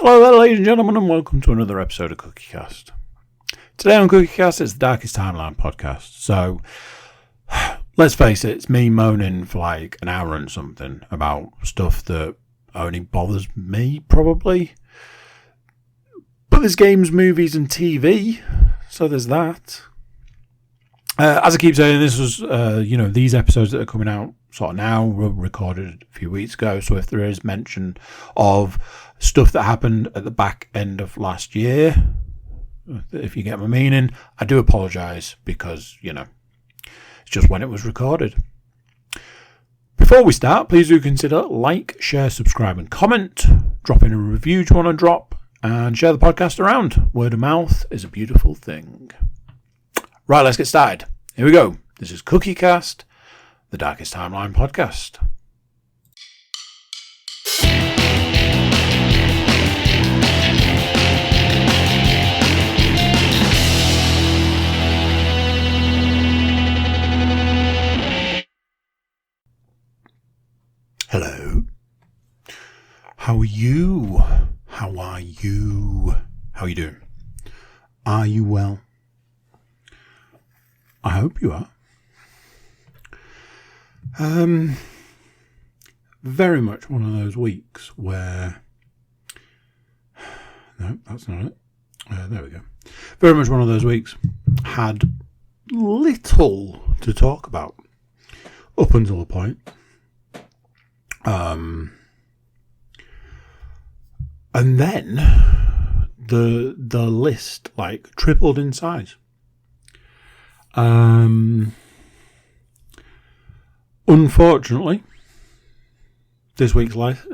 Hello there, ladies and gentlemen, and welcome to another episode of CookieCast. Today on CookieCast, it's the Darkest Timeline podcast. So, let's face it, it's me moaning for like an hour and something about stuff that only bothers me, probably. But there's games, movies, and TV, so there's that. As I keep saying, this was, these episodes that are coming out sort of now were recorded a few weeks ago. So if there is mention of stuff that happened at the back end of last year, if you get my meaning, I do apologise because, it's just when it was recorded. Before we start, please do consider like, share, subscribe and comment. Drop in a review if you want to drop and share the podcast around. Word of mouth is a beautiful thing. Right, let's get started. Here we go. This is CookieCast, the Darkest Timeline podcast. Hello. How are you? How are you? How are you doing? Are you well? I hope you are. Very much one of those weeks where... No, that's not it. There we go. Very much one of those weeks had little to talk about up until a point. And then the list like tripled in size. Unfortunately, this week's list,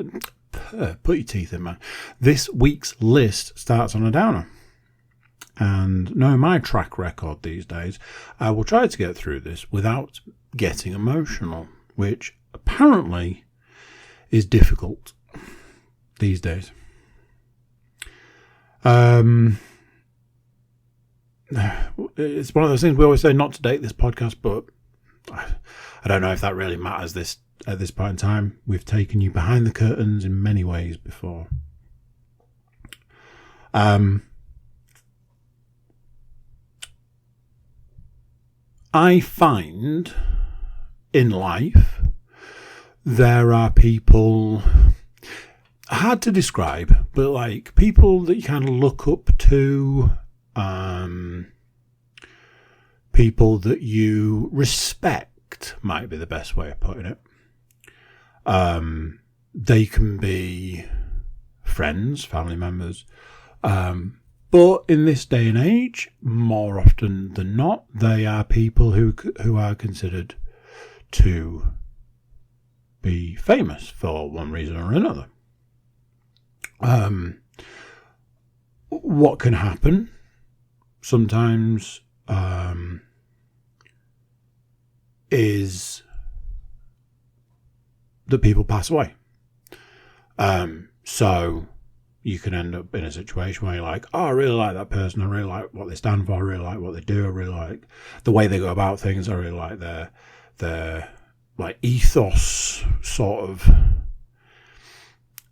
put your teeth in, man. This week's list starts on a downer. And knowing my track record these days, I will try to get through this without getting emotional, which apparently is difficult these days. It's one of those things we always say not to date this podcast, but I don't know if that really matters at this point in time. We've taken you behind the curtains in many ways before. I find in life there are people, hard to describe, but like people that you kind of look up to, people that you respect might be the best way of putting it. They can be friends, family members, but in this day and age, more often than not, they are people who are considered to be famous for one reason or another. What can happen sometimes is that people pass away. So you can end up in a situation where you're like, oh, I really like that person. I really like what they stand for. I really like what they do. I really like the way they go about things. I really like their like ethos sort of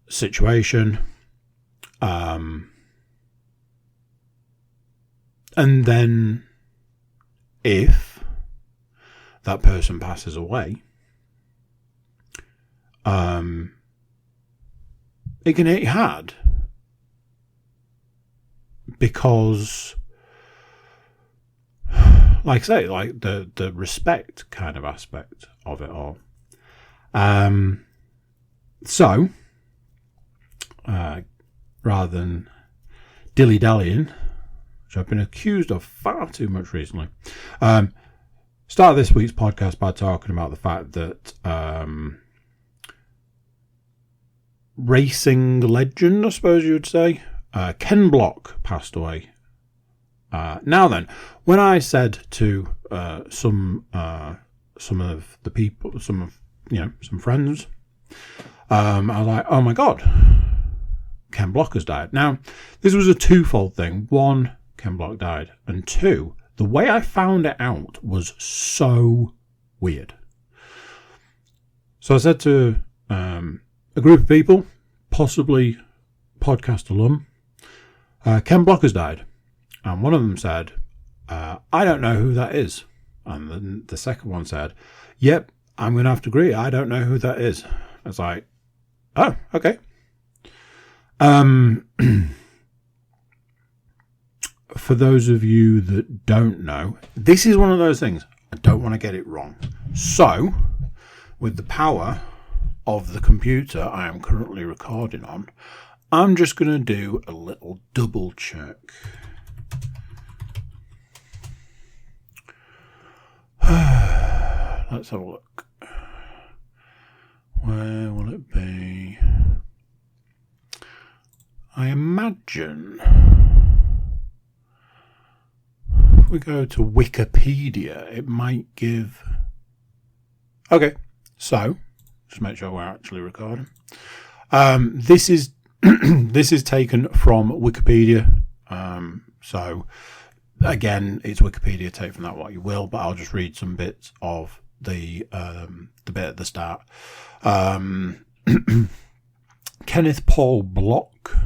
situation. And then if that person passes away, it can hit you hard because, like I say, like the respect kind of aspect of it all. So, rather than dilly-dallying, which I've been accused of far too much recently, start this week's podcast by talking about the fact that racing legend, I suppose you would say, Ken Block passed away. Now then, when I said to some of the people, some friends, I was like, oh my God, Ken Block has died. Now, this was a twofold thing. One, Ken Block died. And two, the way I found it out was so weird. So I said to a group of people, possibly podcast alum, Ken Block has died. And one of them said, I don't know who that is. And then the second one said, yep, I'm going to have to agree. I don't know who that is. I was like, oh, okay. For those of you that don't know, this is one of those things. I don't want to get it wrong. So, with the power of the computer I am currently recording on, I'm just going to do a little double check. Let's have a look. Where will it be? I imagine if we go to Wikipedia, it might give... Okay, so just make sure we're actually recording. This is this is taken from Wikipedia. So again, it's Wikipedia. Take from that what you will, but I'll just read some bits of the bit at the start. Kenneth Paul Block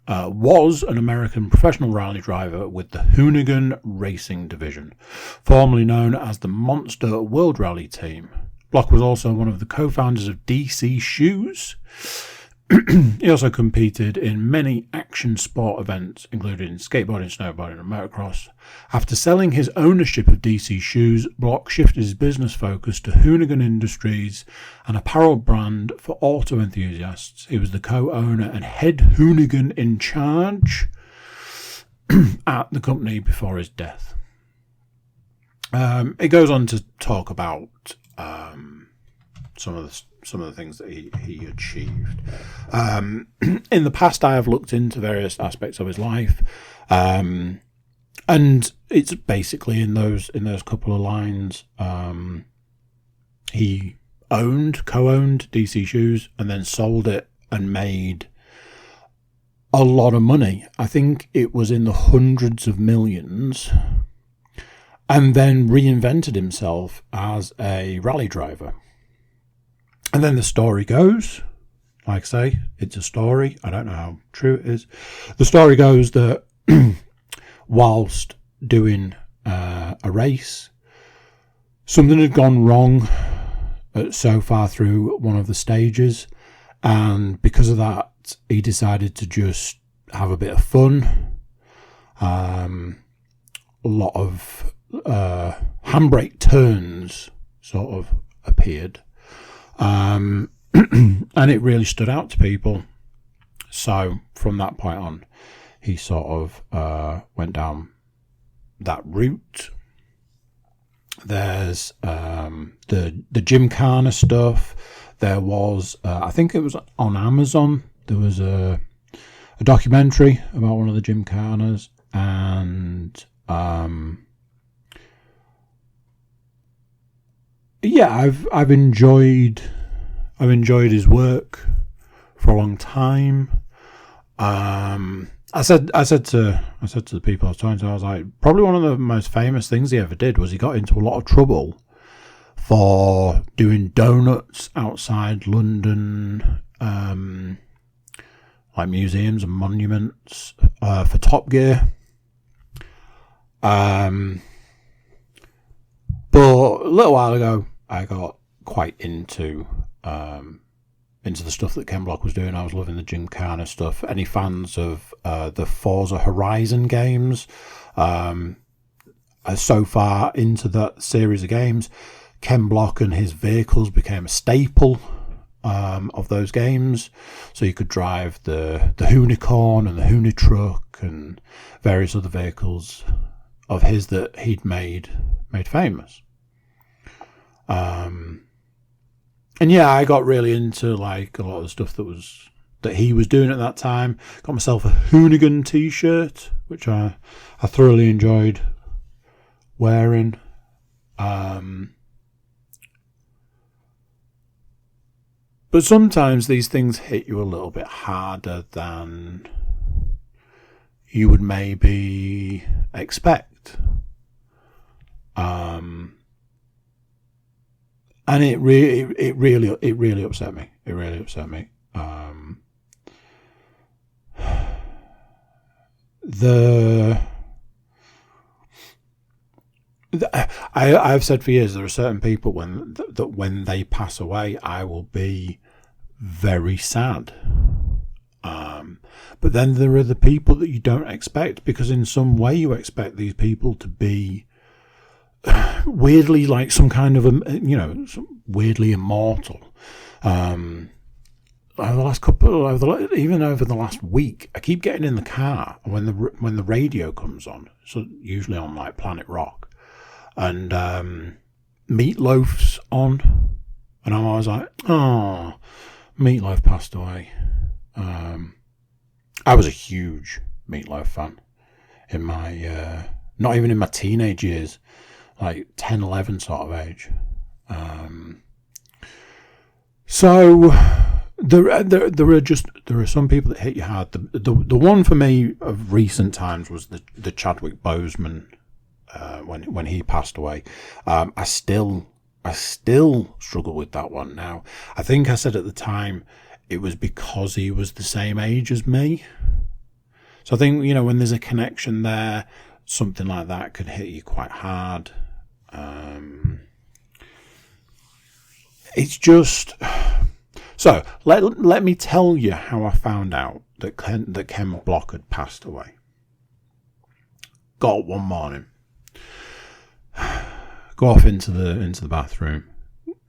was an American professional rally driver with the Hoonigan Racing Division, formerly known as the Monster World Rally Team. Block was also one of the co-founders of DC Shoes. He also competed in many action sport events, including skateboarding, snowboarding, and motocross. After selling his ownership of DC Shoes, Block shifted his business focus to Hoonigan Industries, an apparel brand for auto enthusiasts. He was the co-owner and head Hoonigan in charge at the company before his death. It goes on to talk about some of the things that he achieved. In the past, I have looked into various aspects of his life, and it's basically in those couple of lines. He co-owned DC Shoes and then sold it and made a lot of money. I think it was in the hundreds of millions, and then reinvented himself as a rally driver. And then the story goes, like I say, it's a story. I don't know how true it is. The story goes that whilst doing a race, something had gone wrong so far through one of the stages. And because of that, he decided to just have a bit of fun. A lot of handbrake turns sort of appeared. And it really stood out to people. So from that point on, he sort of went down that route. There's the Gymkhana stuff. There was, I think it was on Amazon, there was a documentary about one of the Gymkhanas, and yeah, I've enjoyed his work for a long time. I said to the people I was talking to, I was like, probably one of the most famous things he ever did was he got into a lot of trouble for doing donuts outside London, like museums and monuments, for Top Gear. But a little while ago, I got quite into the stuff that Ken Block was doing. I was loving the Gymkhana stuff. Any fans of the Forza Horizon games? So far into that series of games, Ken Block and his vehicles became a staple of those games. So you could drive the Hoonicorn and the Hoonitruck and various other vehicles of his that he'd made famous. And yeah, I got really into like a lot of the stuff that he was doing at that time. Got myself a Hoonigan t-shirt, which I thoroughly enjoyed wearing. But sometimes these things hit you a little bit harder than you would maybe expect. And it really upset me. It really upset me. I've said for years there are certain people that when they pass away, I will be very sad. But then there are the people that you don't expect, because in some way you expect these people to be weirdly like some kind of weirdly immortal. Over the last week, I keep getting in the car when the radio comes on. So usually on like Planet Rock, and Meatloaf's on, and I'm always like, oh, Meatloaf passed away. I was a huge Meatloaf fan in my not even in my teenage years, like 10, 11 sort of age. So there are some people that hit you hard. The one for me of recent times was the Chadwick Boseman when he passed away. I still struggle with that one now. I think I said at the time it was because he was the same age as me. So I think, when there's a connection there, something like that could hit you quite hard. It's just... So, let me tell you how I found out that Ken Block had passed away. Got up one morning, go off into the bathroom,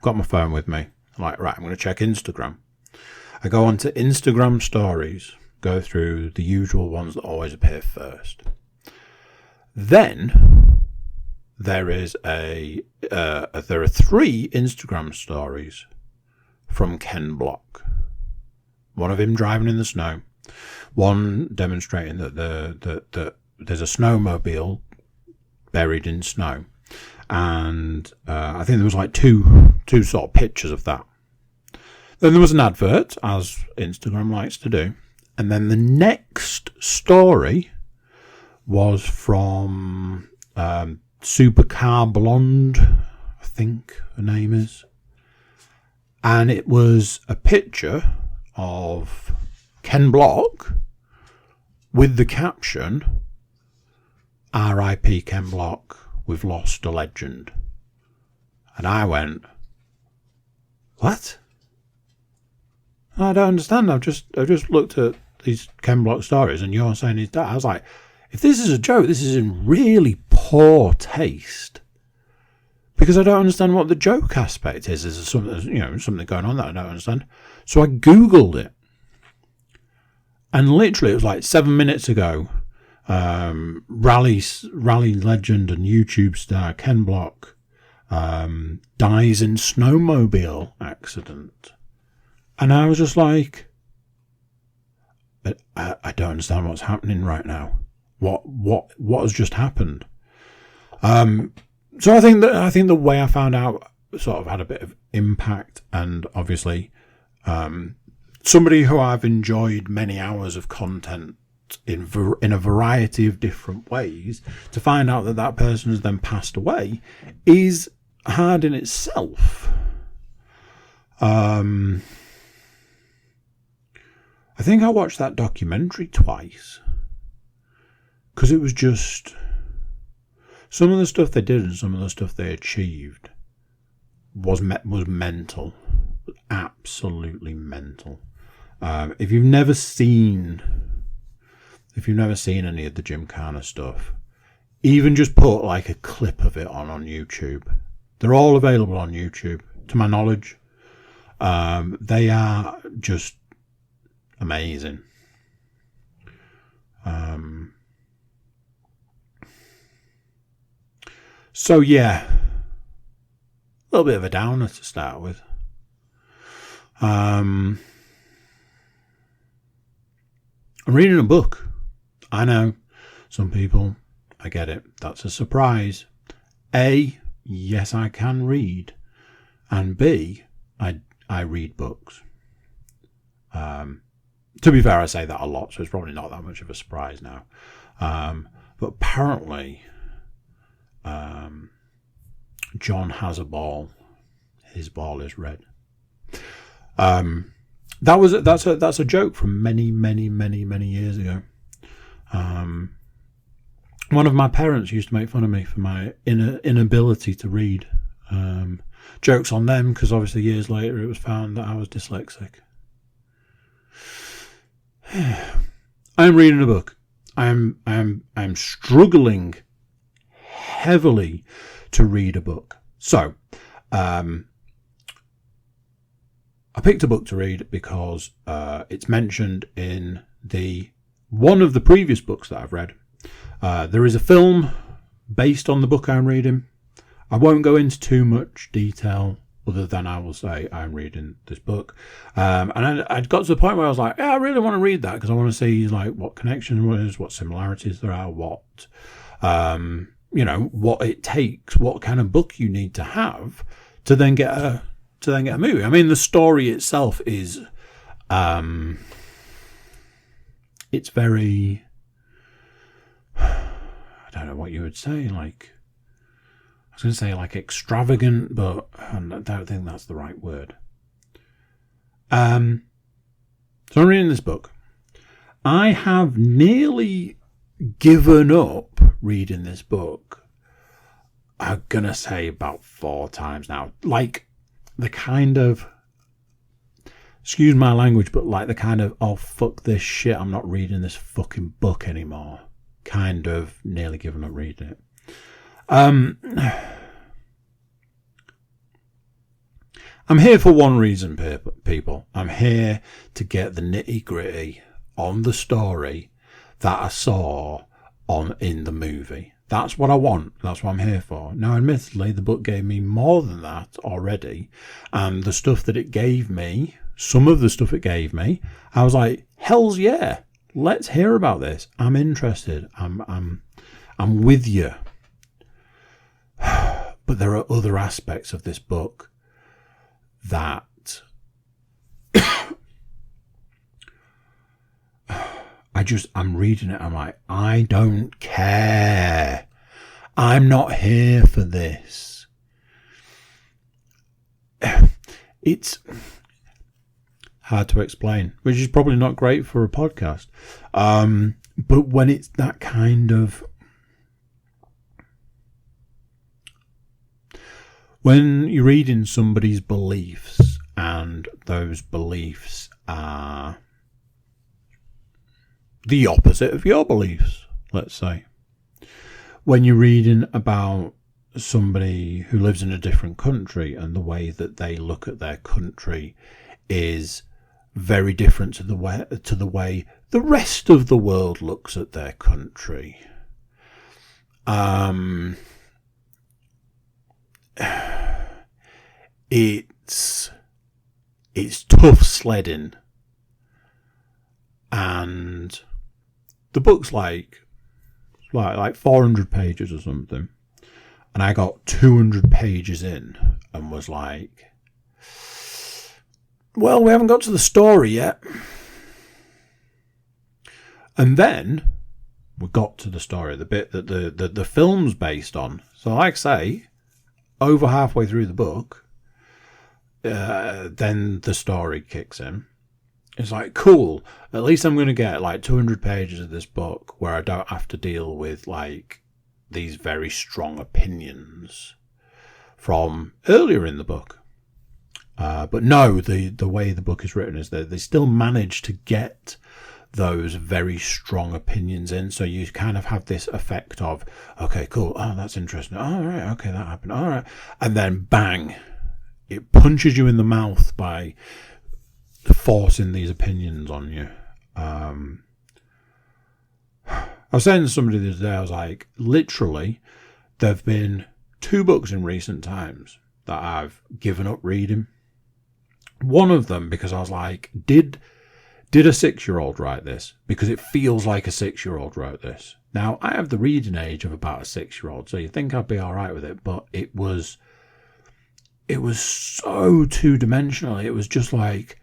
got my phone with me. I'm like, right, I'm going to check Instagram. I go onto Instagram stories, go through the usual ones that always appear first. Then there are 3 Instagram stories from Ken Block. One of him driving in the snow, one demonstrating that there's a snowmobile buried in snow, and I think there was like two sort of pictures of that. Then there was an advert, as Instagram likes to do, and then the next story was from Supercar Blonde, I think her name is. And it was a picture of Ken Block with the caption, R.I.P. Ken Block, we've lost a legend. And I went, what? I don't understand. I've just looked at these Ken Block stories and you're saying he's dead. I was like, if this is a joke, this is in really poor taste. Because I don't understand what the joke aspect is. Is there something going on that I don't understand? So I Googled it. And literally it was like 7 minutes ago. Rally legend and YouTube star Ken Block dies in snowmobile accident. And I was just like, I don't understand what's happening right now. What has just happened? So I think the way I found out sort of had a bit of impact, and obviously, somebody who I've enjoyed many hours of content in a variety of different ways, to find out that person has then passed away is hard in itself. I think I watched that documentary twice because it was just some of the stuff they did and some of the stuff they achieved was mental, absolutely mental. If you've never seen any of the Gymkhana stuff, even just put like a clip of it on YouTube. They're all available on YouTube, to my knowledge. They are just amazing. So yeah, a little bit of a downer to start with. I'm reading a book. I know, some people, I get it, that's a surprise. A, yes, I can read, and B, I read books. To be fair, I say that a lot, so it's probably not that much of a surprise now. But apparently, John has a ball. His ball is red. That's a joke from many years ago. One of my parents used to make fun of me for my inability to read. Jokes on them, because obviously years later it was found that I was dyslexic. I'm reading a book. I'm struggling heavily to read a book. So, I picked a book to read because it's mentioned in one of the previous books that I've read. There is a film based on the book I'm reading. I won't go into too much detail other than I will say I'm reading this book. And I'd got to the point where I was like, yeah, I really want to read that because I want to see like what connection there is, what similarities there are, what it takes, what kind of book you need to have to then get a movie. I mean, the story itself is it's very, I don't know what you would say, like, I was going to say like extravagant, but I don't think that's the right word. So I'm reading this book. I have nearly given up reading this book. I'm going to say about 4 times now. Like the kind of, excuse my language, but like the kind of, oh, fuck this shit, I'm not reading this fucking book anymore. Kind of nearly given up reading it. I'm here for one reason, people. I'm here to get the nitty gritty on the story that I saw in the movie. That's what I want. That's what I'm here for. Now, admittedly, the book gave me more than that already. And the stuff that it gave me, some of the stuff it gave me, I was like, hell's yeah. Let's hear about this. I'm interested. I'm with you. But there are other aspects of this book that I'm reading it. I'm like, I don't care. I'm not here for this. It's hard to explain, which is probably not great for a podcast. But when it's that kind of, when you're reading somebody's beliefs and those beliefs are the opposite of your beliefs, let's say. When you're reading about somebody who lives in a different country and the way that they look at their country is very different to the way the rest of the world looks at their country. It's tough sledding, and the book's like 400 pages or something, and I got 200 pages in and was like, well, we haven't got to the story yet. And then we got to the story, the bit that the film's based on. So like I say, over halfway through the book, then the story kicks in. It's like, cool, at least I'm going to get like 200 pages of this book where I don't have to deal with like these very strong opinions from earlier in the book. But no, the way the book is written is that they still manage to get those very strong opinions in. So you kind of have this effect of, okay, cool. Oh, that's interesting. All right. Okay. That happened. All right. And then bang, it punches you in the mouth by forcing these opinions on you. I was saying to somebody the other day, I was like, literally, there've been 2 books in recent times that I've given up reading. One of them because I was like, did a 6-year-old write this? Because it feels like a 6-year-old wrote this. Now, I have the reading age of about a 6-year-old, so you think I'd be all right with it, but it was so two-dimensional. It was just like,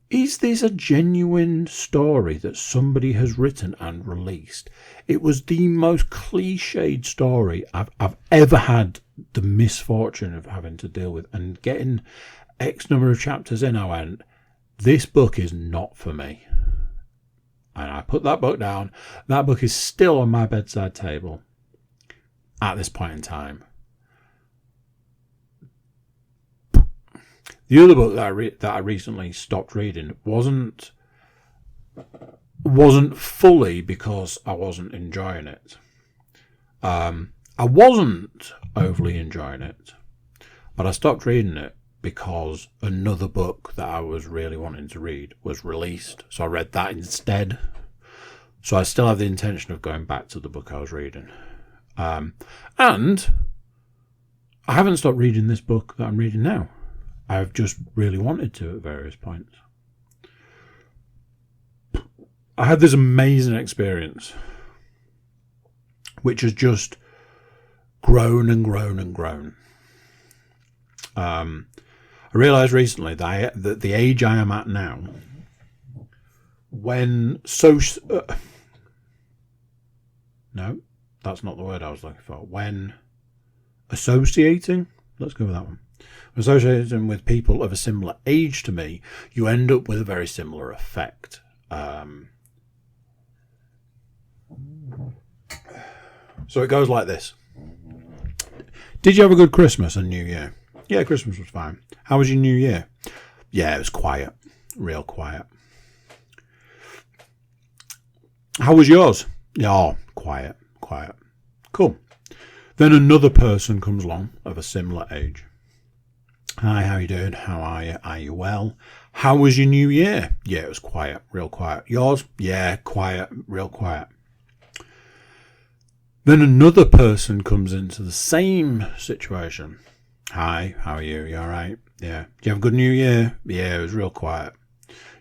is this a genuine story that somebody has written and released? It was the most cliched story I've ever had the misfortune of having to deal with, and getting X number of chapters in, I went, this book is not for me. And I put that book down. That book is still on my bedside table. at this point in time. The other book that I recently stopped reading wasn't fully because I wasn't enjoying it. I wasn't overly enjoying it, but I stopped reading it because another book that I was really wanting to read was released, so I read that instead. So I still have the intention of going back to the book I was reading. And I haven't stopped reading this book that I'm reading now. I've just really wanted to at various points. I had this amazing experience, which has just grown and grown and grown. I realised recently that the age I am at now, when no, that's not the word I was looking for. When associating, let's go with that one. Associating with people of a similar age to me, you end up with a very similar effect. So it goes like this. Did you have a good Christmas and New Year? Yeah, Christmas was fine. How was your New Year? Yeah, it was quiet. Real quiet. How was yours? Yeah, quiet. Cool. Then another person comes along of a similar age. Hi, how you doing? How are you? Are you well? How was your New Year? Yeah, it was quiet. Real quiet. Yours? Yeah, quiet. Real quiet. Then another person comes into the same situation. Hi, how are you? You all right? Yeah. Did you have a good New Year? Yeah, it was real quiet.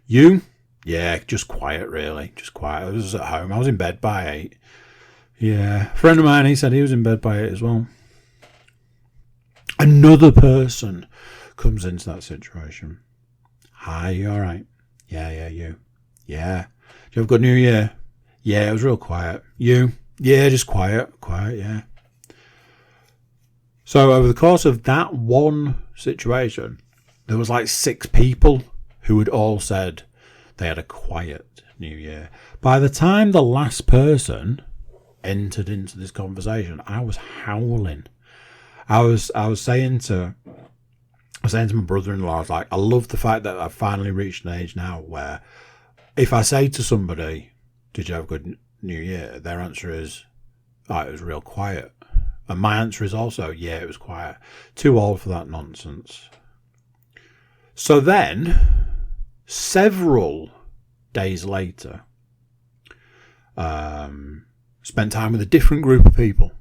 You? Yeah, just quiet, really. Just quiet. I was at home. I was in bed by 8. Yeah. A friend of mine, he said he was in bed by 8 as well. Another person comes into that situation. Hi, you all right? Yeah, you? Yeah. Did you have a good New Year? Yeah, it was real quiet. You? Yeah, just quiet, yeah. So over the course of that one situation, there was like 6 people who had all said they had a quiet New Year. By the time the last person entered into this conversation, I was howling. I was saying to my brother-in-law, I was like, I love the fact that I've finally reached an age now where if I say to somebody, did you have a good New Year? Their answer is, oh, it was real quiet. And my answer is also, yeah, it was quiet. Too old for that nonsense. So then, several days later, spent time with a different group of people.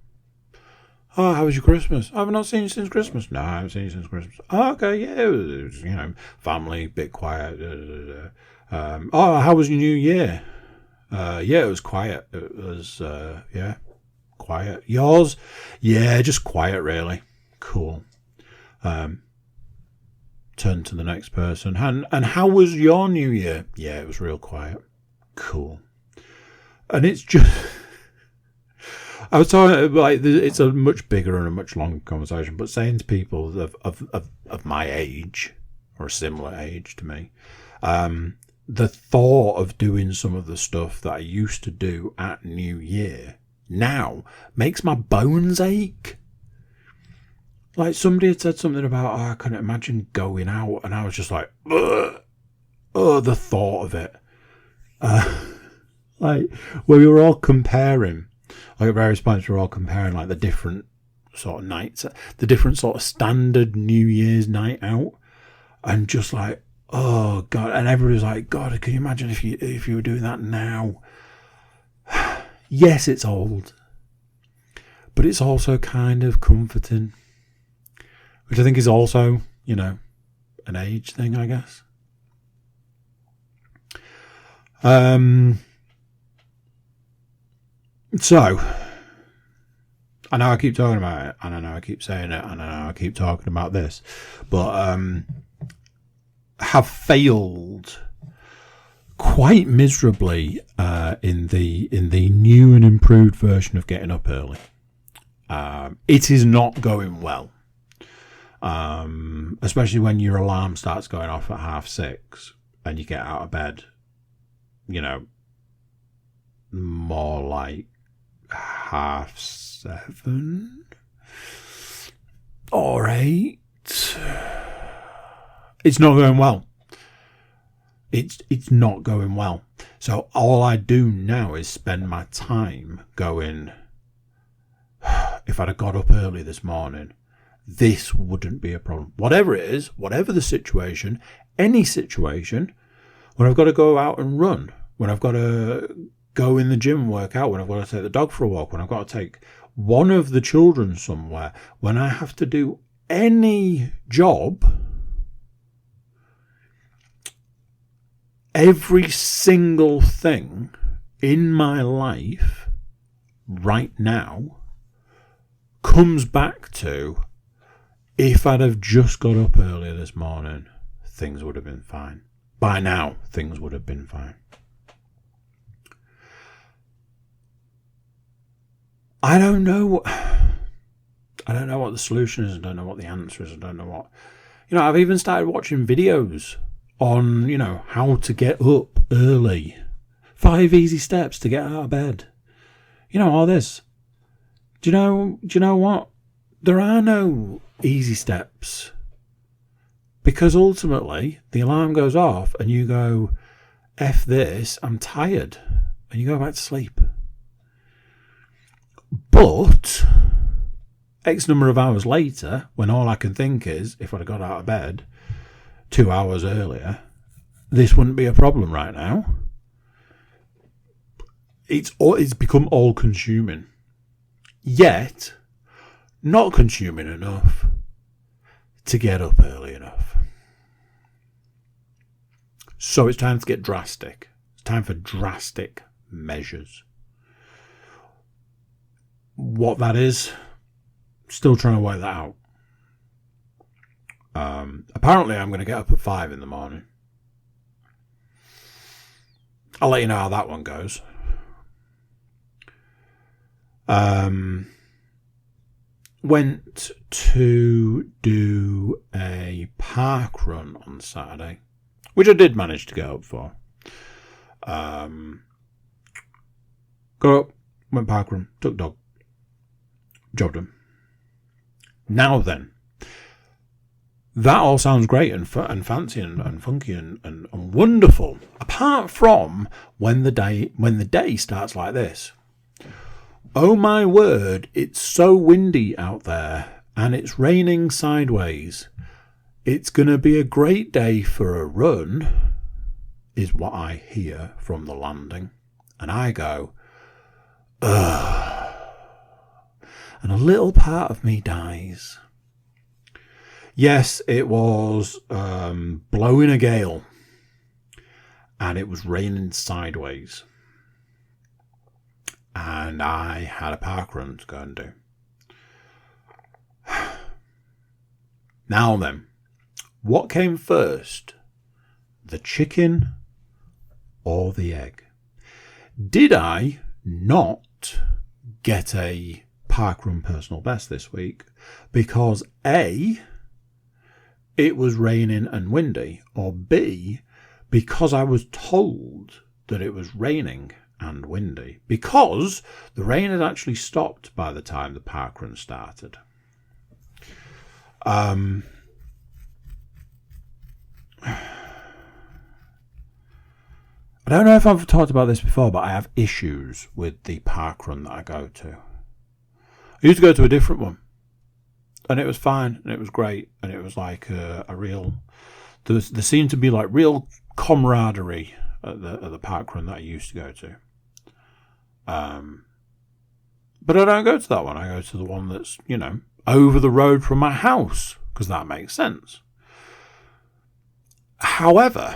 Oh, how was your Christmas? I've not seen you since Christmas. No, I haven't seen you since Christmas. Oh, okay, yeah, it was family, bit quiet. Oh, how was your New Year? Yeah, it was quiet. It was, quiet. Yours? Yeah, just quiet, really. Cool. Turn to the next person. And how was your New Year? Yeah, it was real quiet. Cool. And it's just... I was talking, like, it's a much bigger and a much longer conversation, but saying to people of my age, or a similar age to me, the thought of doing some of the stuff that I used to do at New Year now makes my bones ache. Like, somebody had said something about, I couldn't imagine going out, and I was just like, ugh, the thought of it. Like, when we were all comparing, like at various points we were all comparing like the different sort of nights, the different sort of standard New Year's night out, and just like, oh God, and everybody was like, God, can you imagine if you were doing that now? Yes, it's old, but it's also kind of comforting, which I think is also, an age thing, I guess. So, I know I keep talking about it, and I know I keep saying it, and I know I keep talking about this, but have failed quite miserably in the new and improved version of getting up early. It is not going well, especially when your alarm starts going off at 6:30 and you get out of bed, more like 7:30 or 8. It's not going well. It's not going well. So all I do now is spend my time going, if I'd have got up early this morning, this wouldn't be a problem. Whatever it is, whatever the situation, any situation, when I've got to go out and run, when I've got to go in the gym and work out, when I've got to take the dog for a walk, when I've got to take one of the children somewhere, when I have to do any job, every single thing in my life right now comes back to, if I'd have just got up earlier this morning, things would have been fine. By now, things would have been fine. I don't know what the solution is. I don't know what the answer is. I don't know what... I've even started watching videos on, how to get up early. 5 easy steps to get out of bed. All this. Do you know what? There are no easy steps. Because ultimately, the alarm goes off and you go, F this, I'm tired. And you go back to sleep. But X number of hours later, when all I can think is, if I'd have got out of bed 2 hours earlier, this wouldn't be a problem right now. It's become all-consuming. Yet, not consuming enough to get up early enough. So it's time to get drastic. It's time for drastic measures. What that is, still trying to work that out. Apparently I'm going to get up at 5 in the morning. I'll let you know how that one goes. Went to do a park run on Saturday, which I did manage to get up for. Got up, went park run, took dog, jogged him. Now then, that all sounds great and fancy and funky and wonderful. Apart from when the day starts like this. Oh my word, it's so windy out there and it's raining sideways. It's going to be a great day for a run, is what I hear from the landing. And I go, ugh. And a little part of me dies. Yes, it was blowing a gale. And it was raining sideways. And I had a park run to go and do. Now then, what came first? The chicken or the egg? Did I not get a park run personal best this week because A, it was raining and windy, or B, because I was told that it was raining and windy, because the rain had actually stopped by the time the parkrun started. I don't know if I've talked about this before, but I have issues with the parkrun that I go to. I used to go to a different one, and it was fine, and it was great, and it was like a real... There seemed to be like real camaraderie at the parkrun that I used to go to. But I don't go to that one. I go to the one that's, over the road from my house, because that makes sense. However,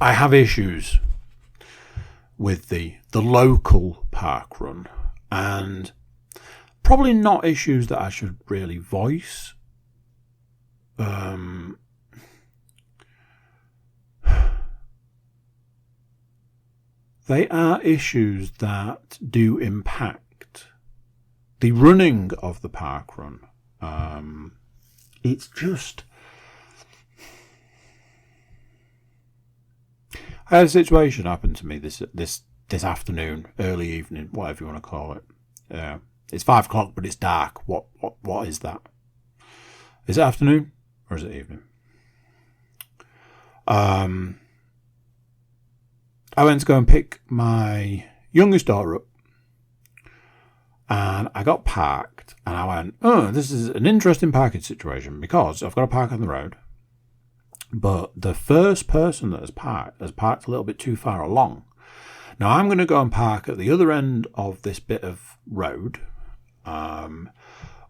I have issues with the local parkrun, and probably not issues that I should really voice. They are issues that do impact the running of the parkrun. It's just... I had a situation happen to me this afternoon, early evening, whatever you want to call it. It's 5 o'clock, but it's dark. What is that? Is it afternoon or is it evening? I went to go and pick my youngest daughter up, and I got parked, and I went, oh, this is an interesting parking situation, because I've got to park on the road, but the first person that has parked a little bit too far along. Now I'm going to go and park at the other end of this bit of road,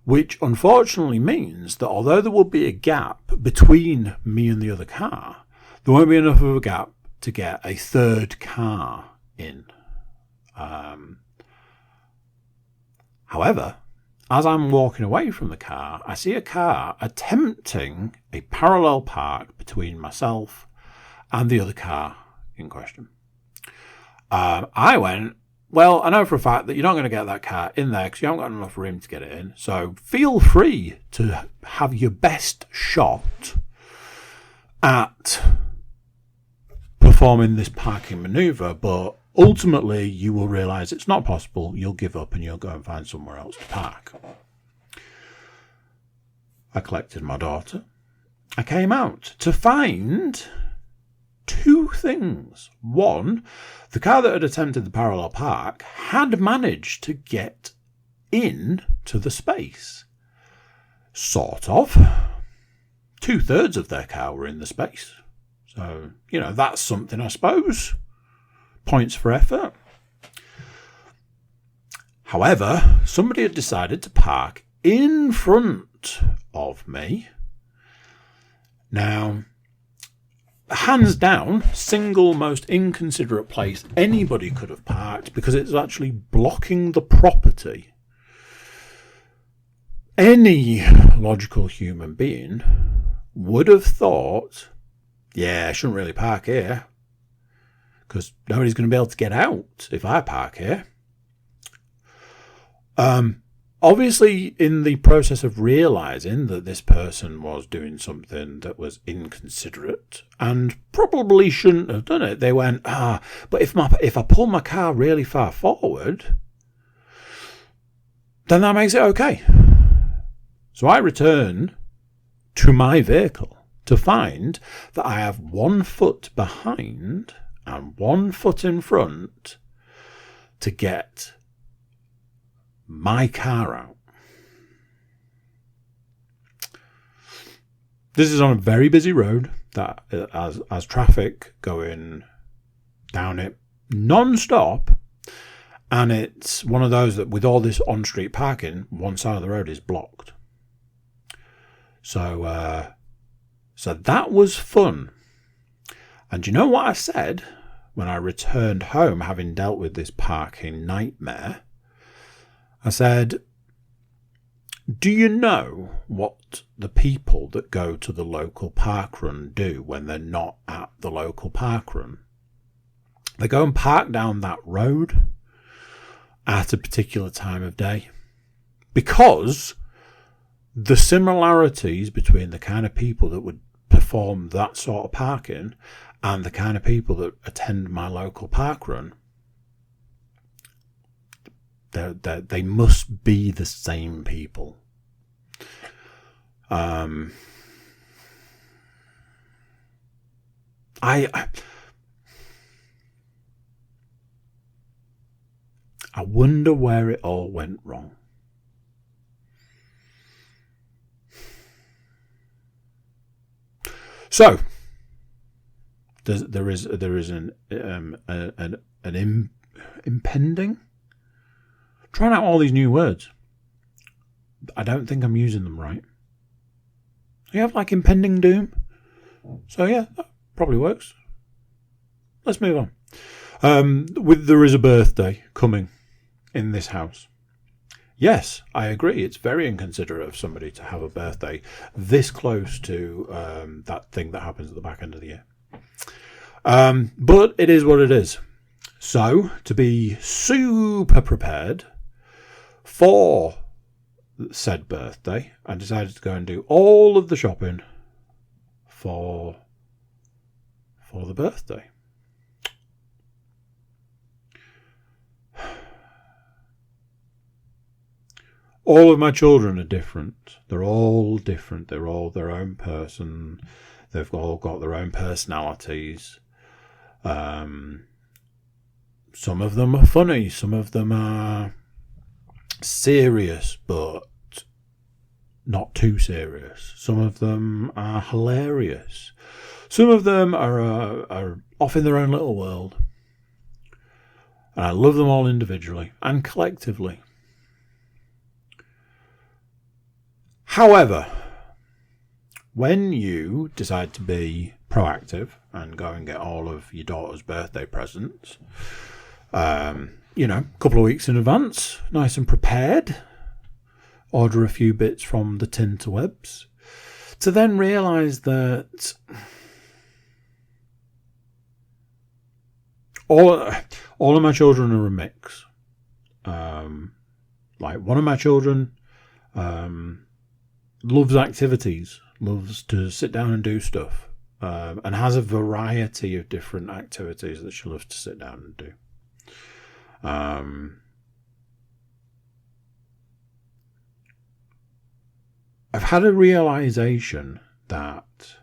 which unfortunately means that although there will be a gap between me and the other car, there won't be enough of a gap to get a third car in. However, as I'm walking away from the car, I see a car attempting a parallel park between myself and the other car in question. I went, well, I know for a fact that you're not going to get that car in there because you haven't got enough room to get it in. So feel free to have your best shot at performing this parking manoeuvre, but ultimately you will realise it's not possible. You'll give up and you'll go and find somewhere else to park. I collected my daughter. I came out to find 2 things. One, the car that had attempted the parallel park had managed to get in to the space. Sort of. 2/3 of their car were in the space. So, that's something, I suppose. Points for effort. However, somebody had decided to park in front of me. Now, hands down, single most inconsiderate place anybody could have parked, because it's actually blocking the property. Any logical human being would have thought, yeah, I shouldn't really park here, because nobody's going to be able to get out if I park here. Obviously, in the process of realising that this person was doing something that was inconsiderate and probably shouldn't have done it, they went, but if I pull my car really far forward, then that makes it okay. So I return to my vehicle to find that I have 1 foot behind and 1 foot in front to get my car out. This is on a very busy road that has traffic going down it non-stop, and it's one of those that with all this on-street parking, one side of the road is blocked. So that was fun. And you know what I said when I returned home, having dealt with this parking nightmare? I said, do you know what the people that go to the local parkrun do when they're not at the local parkrun? They go and park down that road at a particular time of day, because the similarities between the kind of people that would perform that sort of parking and the kind of people that attend my local parkrun, they must be the same people. I wonder where it all went wrong. So there is an impending. Trying out all these new words. I don't think I'm using them right. You have like impending doom. So yeah, that probably works. Let's move on. There is a birthday coming in this house. Yes, I agree. It's very inconsiderate of somebody to have a birthday this close to that thing that happens at the back end of the year. But it is what it is. So, to be super prepared for said birthday, I decided to go and do all of the shopping for the birthday. All of my children are different. They're all different. They're all their own person. They've all got their own personalities. Some of them are funny. Some of them are serious, but not too serious. Some of them are hilarious. Some of them are off in their own little world. And I love them all individually and collectively. However, when you decide to be proactive and go and get all of your daughter's birthday presents, a couple of weeks in advance, nice and prepared, order a few bits from the tinterwebs, to then realise that all of my children are a mix. Like one of my children loves activities, loves to sit down and do stuff, and has a variety of different activities that she loves to sit down and do. I've had a realization that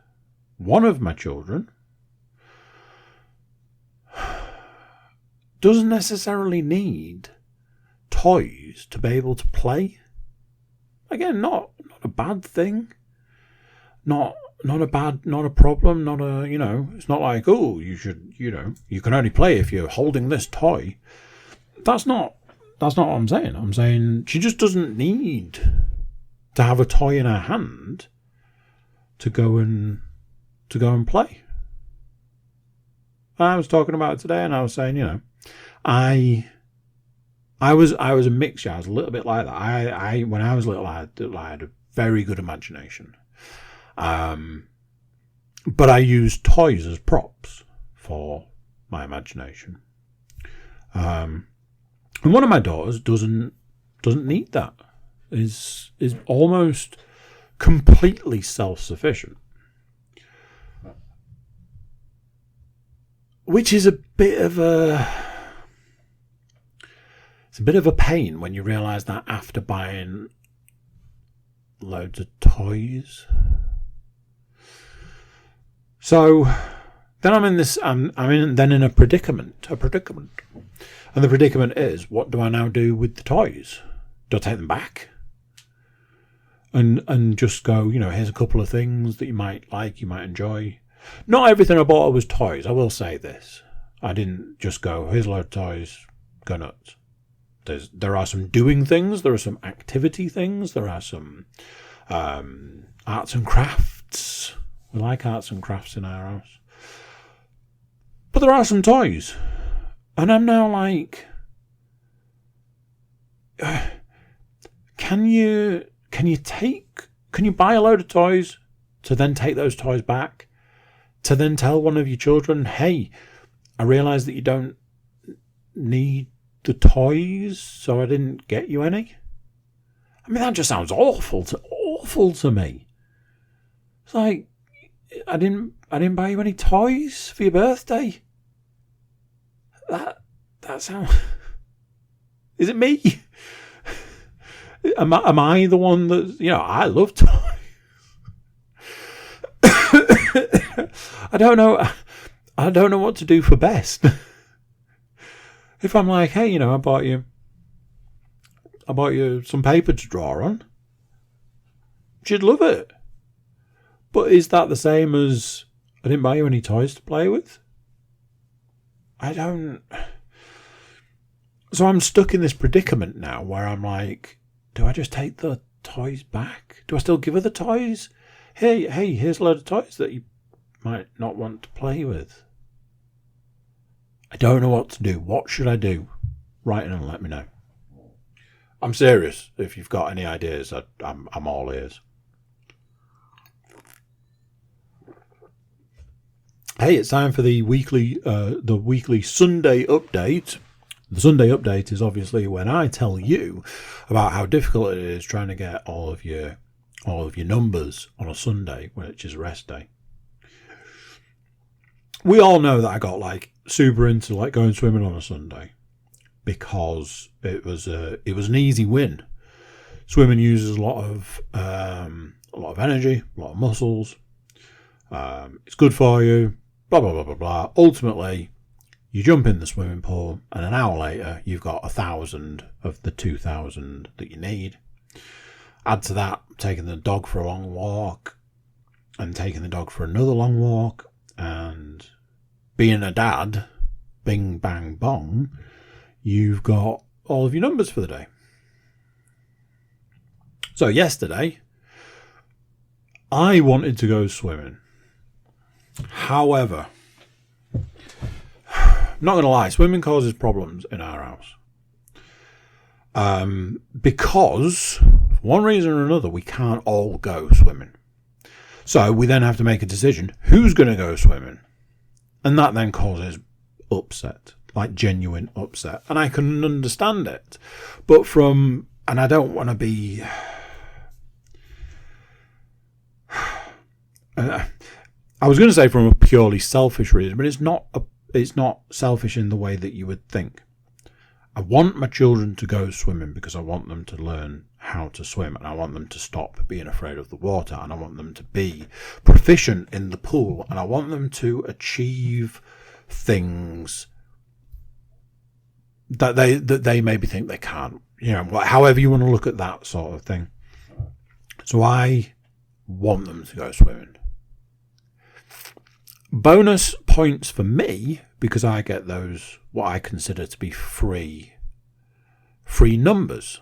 one of my children doesn't necessarily need toys to be able to play. Again, not a bad thing. Not a problem. It's not like, oh, you should, you can only play if you're holding this toy. That's not what I'm saying. I'm saying she just doesn't need to have a toy in her hand to go and play. I was talking about it today, and I was saying, I was a mixture. I was a little bit like that. I when I was little, I had a very good imagination. But I used toys as props for my imagination. And one of my daughters doesn't need that. Is almost completely self-sufficient. Which is a bit of a pain when you realise that after buying loads of toys. So then I'm in a predicament. And the predicament is, what do I now do with the toys? Do I take them back? And just go, here's a couple of things that you might like, you might enjoy. Not everything I bought was toys, I will say this. I didn't just go, here's a load of toys, go nuts. There are some doing things, there are some activity things, there are some arts and crafts. We like arts and crafts in our house. But there are some toys. And I'm now like, can you buy a load of toys to then take those toys back, to then tell one of your children, hey, I realise that you don't need the toys, so I didn't get you any? I mean, that just sounds awful to me. It's like, I didn't buy you any toys for your birthday. That sounds. Is it me? Am I the one that, I love toys? I don't know what to do for best. If I'm like, hey, I bought you some paper to draw on, she'd love it. But is that the same as I didn't buy you any toys to play with? I don't. So I'm stuck in this predicament now where I'm like, do I just take the toys back? Do I still give her the toys? Hey, here's a load of toys that you might not want to play with. I don't know what to do. What should I do? Write in and let me know. I'm serious. If you've got any ideas, I'm all ears. Hey, it's time for the weekly Sunday update. The Sunday update is obviously when I tell you about how difficult it is trying to get all of your numbers on a Sunday, which is a rest day. We all know that I got super into going swimming on a Sunday because it was an easy win Swimming uses a lot of energy, a lot of muscles. It's good for you. Blah blah blah blah blah. Ultimately, you jump in the swimming pool, and an hour later, you've got 1,000 of the 2,000 that you need. Add to that, taking the dog for a long walk, and taking the dog for another long walk, and being a dad, bing bang bong, you've got all of your numbers for the day. So yesterday, I wanted to go swimming. However, I'm not going to lie, swimming causes problems in our house. Because, for one reason or another, we can't all go swimming. So we then have to make a decision, who's going to go swimming? And that then causes upset, like genuine upset. And I can understand it. But and I don't want to be... I was going to say from a purely selfish reason, but it's not selfish in the way that you would think. I want my children to go swimming because I want them to learn how to swim, and I want them to stop being afraid of the water, and I want them to be proficient in the pool, and I want them to achieve things that they maybe think they can't. However you want to look at that sort of thing. So I want them to go swimming. Bonus points for me because I get those what I consider to be free numbers.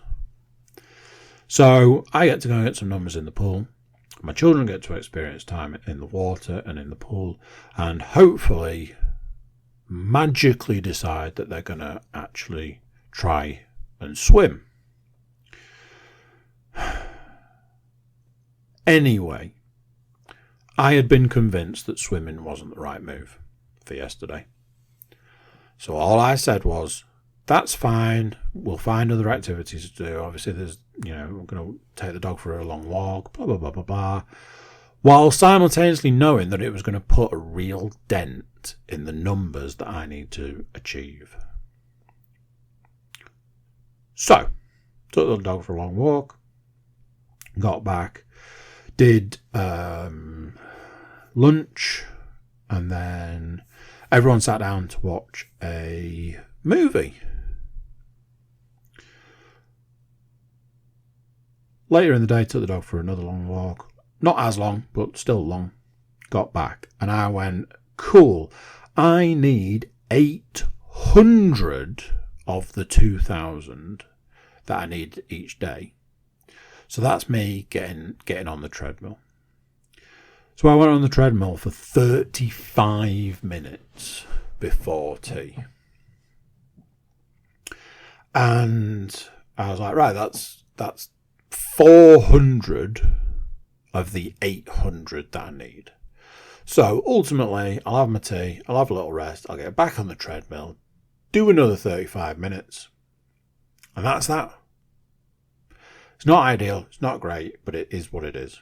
So I get to go and get some numbers in the pool. My children get to experience time in the water and in the pool, and hopefully magically decide that they're going to actually try and swim. Anyway, I had been convinced that swimming wasn't the right move for yesterday. So all I said was, that's fine, we'll find other activities to do. Obviously, we're going to take the dog for a long walk, blah, blah, blah, blah, blah. While simultaneously knowing that it was going to put a real dent in the numbers that I need to achieve. So, took the dog for a long walk, got back, did lunch, and then everyone sat down to watch a movie. Later in the day, took the dog for another long walk. Not as long, but still long. Got back, and I went, cool, I need 800 of the 2,000 that I need each day. So that's me getting on the treadmill. So I went on the treadmill for 35 minutes before tea. And I was like, right, that's 400 of the 800 that I need. So ultimately, I'll have my tea, I'll have a little rest, I'll get back on the treadmill, do another 35 minutes, and that's that. It's not ideal, it's not great, but it is what it is.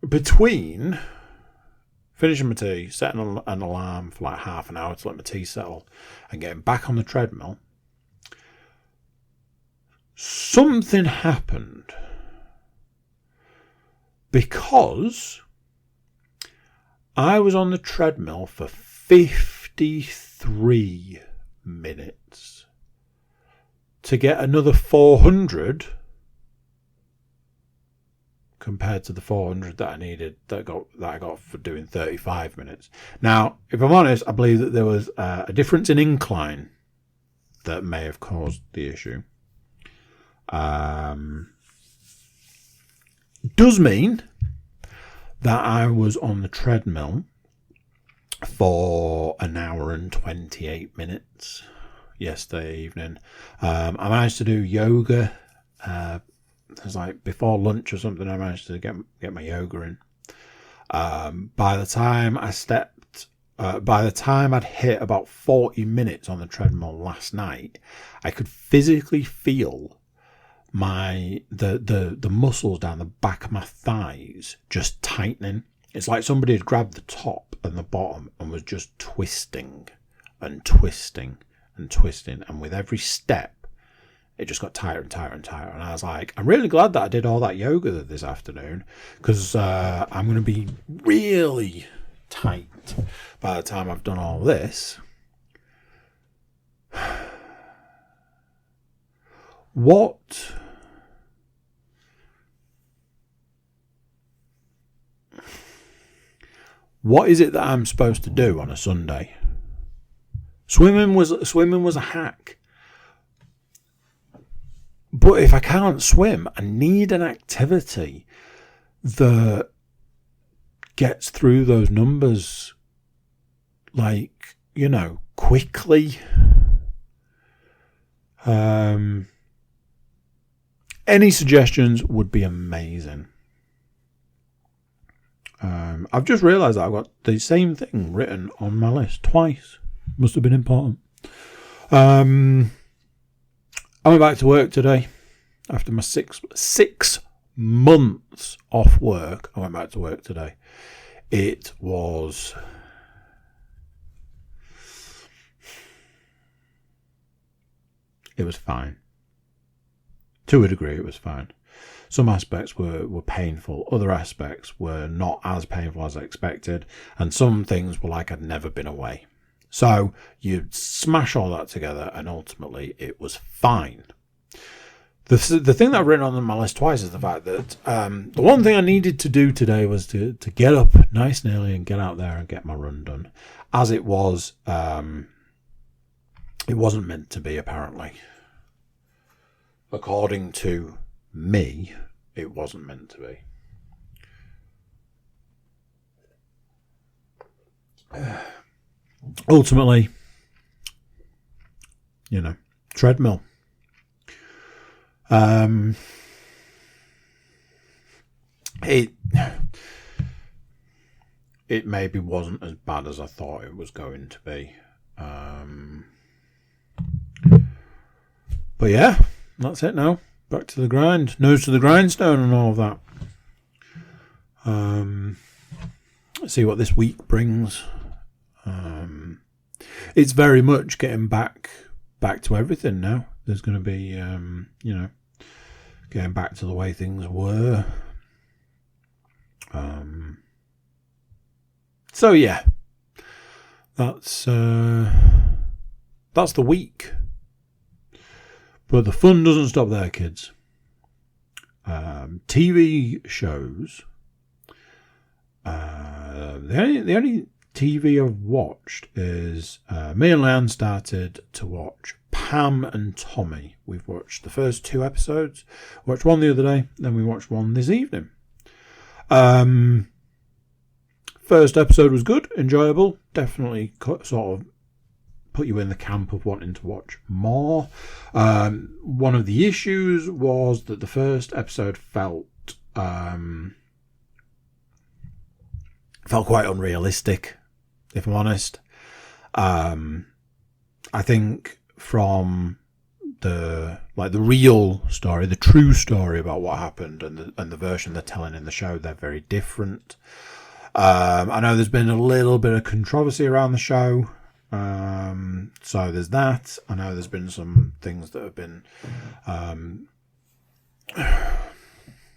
Between finishing my tea, setting an alarm for like half an hour to let my tea settle, and getting back on the treadmill, something happened. Because I was on the treadmill for 53 minutes to get another 400 compared to the 400 that I needed that I got for doing 35 minutes. Now, if I'm honest, I believe that there was a difference in incline that may have caused the issue. Does mean that I was on the treadmill for an hour and 28 minutes yesterday evening. I managed to do yoga. It was like before lunch or something. I managed to get my yoga in. By the time I'd hit about 40 minutes on the treadmill last night, I could physically feel the muscles down the back of my thighs just tightening. It's like somebody had grabbed the top and the bottom and was just twisting and twisting and twisting, and with every step it just got tighter and tighter and tighter. And I was like, I'm really glad that I did all that yoga this afternoon, because I'm going to be really tight by the time I've done all this. What is it that I'm supposed to do on a Sunday? Swimming was a hack. But if I can't swim, I need an activity that gets through those numbers, like, you know, quickly. Any suggestions would be amazing. I've just realised that I've got the same thing written on my list twice. Must have been important. I went back to work today after my six months off work. I went back to work today. It was fine. To a degree, it was fine. Some aspects were painful. Other aspects were not as painful as I expected. And some things were like I'd never been away. So you smash all that together, and ultimately it was fine. The thing that I've written on my list twice is the fact that the one thing I needed to do today was to get up nice and early and get out there and get my run done. As it was, it wasn't meant to be, apparently. According to me, it wasn't meant to be. Ultimately, you know, treadmill. It maybe wasn't as bad as I thought it was going to be. But yeah, that's it now. Back to the grind. Nose to the grindstone and all of that. Let's see what this week brings. It's very much getting back to everything now. There's going to be, you know, getting back to the way things were. So yeah, that's the week. But the fun doesn't stop there, kids. TV shows. The only TV I've watched is me and Leanne started to watch Pam and Tommy. We've watched the first 2 episodes. Watched one the other day, then we watched one this evening. First episode was good, enjoyable. Definitely sort of put you in the camp of wanting to watch more. One of the issues was that the first episode felt quite unrealistic, if I'm honest. I think from the real story, the true story about what happened, and the version they're telling in the show, they're very different. I know there's been a little bit of controversy around the show. So there's that. I know there's been some things that have been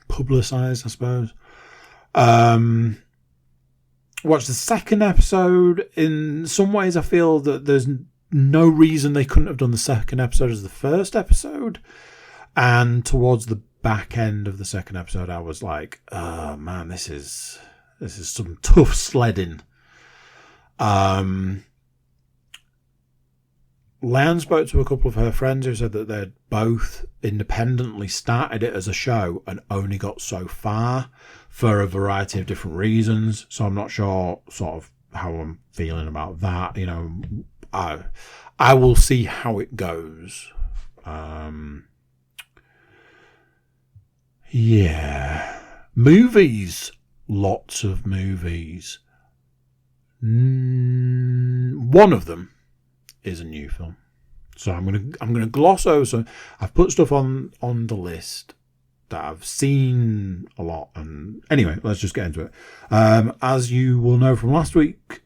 publicised, I suppose. Watched the second episode. In some ways, I feel that there's no reason they couldn't have done the second episode as the first episode. And towards the back end of the second episode, I was like, oh man, this is some tough sledding. Leanne spoke to a couple of her friends who said that they'd both independently started it as a show and only got so far for a variety of different reasons. So I'm not sure sort of how I'm feeling about that. You know, I will see how it goes. Yeah. Movies. Lots of movies. One of them is a new film, so I'm gonna gloss over. So I've put stuff on the list that I've seen a lot, and anyway, let's just get into it. As you will know from last week,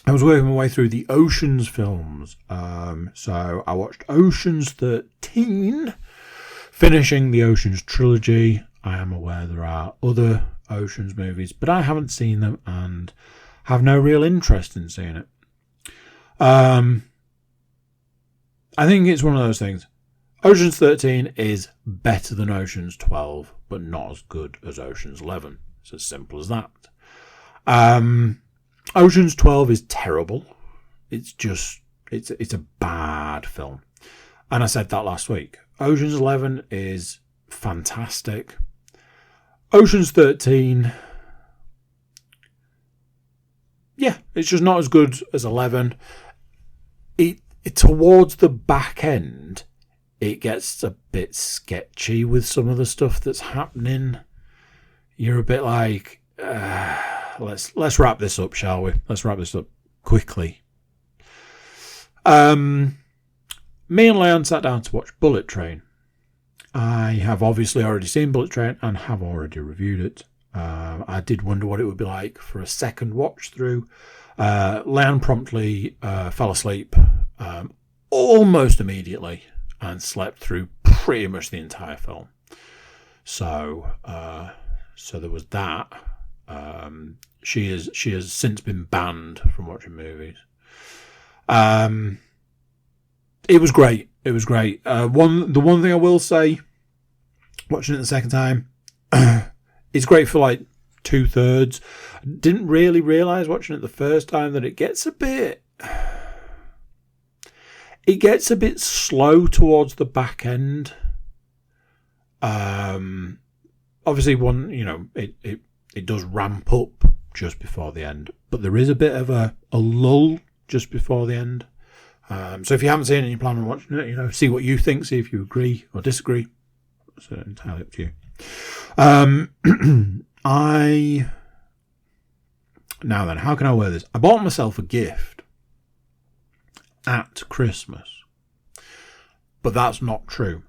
I was working my way through the Oceans films. So I watched Oceans 13, finishing the Oceans trilogy. I am aware there are other Oceans movies, but I haven't seen them and have no real interest in seeing it. I think it's one of those things. Oceans 13 is better than Oceans 12, but not as good as Oceans 11. It's as simple as that. Oceans 12 is terrible. It's a bad film. And I said that last week. Oceans 11 is fantastic. Oceans 13, yeah, it's just not as good as 11. It towards the back end, it gets a bit sketchy with some of the stuff that's happening. You're a bit like, let's wrap this up, shall we? Let's wrap this up quickly. Me and Leon sat down to watch Bullet Train. I have obviously already seen Bullet Train and have already reviewed it. I did wonder what it would be like for a second watch through. Leon promptly fell asleep almost immediately and slept through pretty much the entire film. So there was that. She has since been banned from watching movies. It was great. It was great. The one thing I will say, watching it the second time, it's great for like 2/3. Didn't really realise watching it the first time that it gets a bit slow towards the back end. Obviously, it does ramp up just before the end, but there is a bit of a lull just before the end. So if you haven't seen it and you plan on watching it, see what you think, see if you agree or disagree. It's entirely up to you. Now then, how can I wear this? I bought myself a gift at Christmas, but that's not true.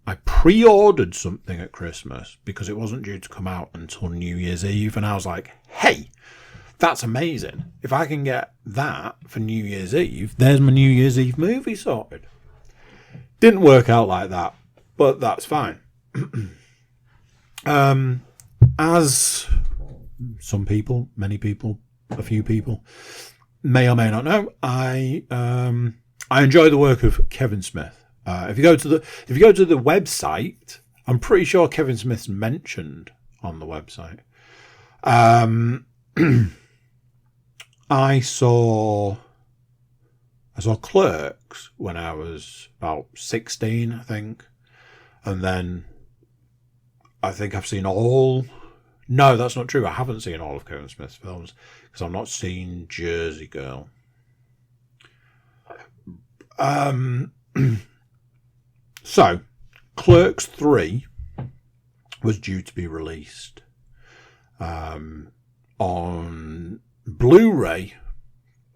I pre-ordered something at Christmas because it wasn't due to come out until New Year's Eve, and I was like, hey, that's amazing. If I can get that for New Year's Eve, there's my New Year's Eve movie sorted. Didn't work out like that, but that's fine. As some people, many people, a few people may or may not know, I enjoy the work of Kevin Smith. If you go to the website, I'm pretty sure Kevin Smith's mentioned on the website. I saw Clerks when I was about 16, I think. And then I think I've seen all... No, that's not true. I haven't seen all of Kevin Smith's films because I've not seen Jersey Girl. So, Clerks 3 was due to be released on Blu-ray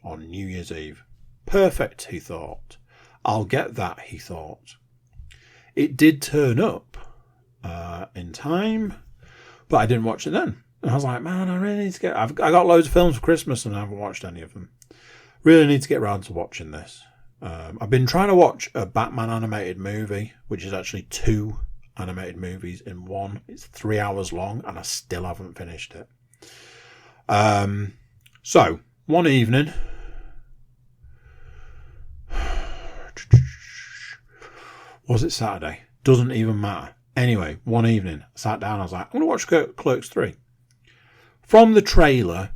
on New Year's Eve. Perfect, he thought. I'll get that, he thought. It did turn up in time, but I didn't watch it then. And I was like, man, I really need to get... I got loads of films for Christmas and I haven't watched any of them. Really need to get around to watching this. I've been trying to watch a Batman animated movie, which is actually 2 animated movies in one. It's 3 hours long and I still haven't finished it. So, one evening, was it Saturday? Doesn't even matter. Anyway, one evening, I sat down, I was like, I'm going to watch Clerks 3. From the trailer,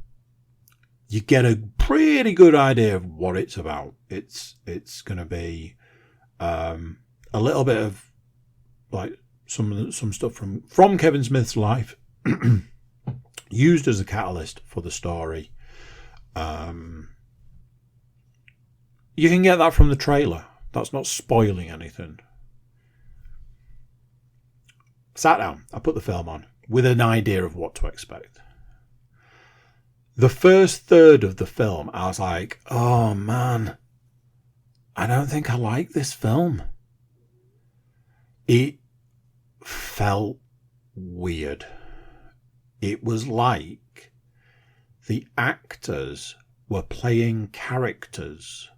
you get a pretty good idea of what it's about. It's going to be a little bit of like some stuff from Kevin Smith's life used as a catalyst for the story. You can get that from the trailer. That's not spoiling anything. Sat down, I put the film on with an idea of what to expect. The first third of the film, I was like, oh man, I don't think I like this film. It felt weird. It was like the actors were playing characters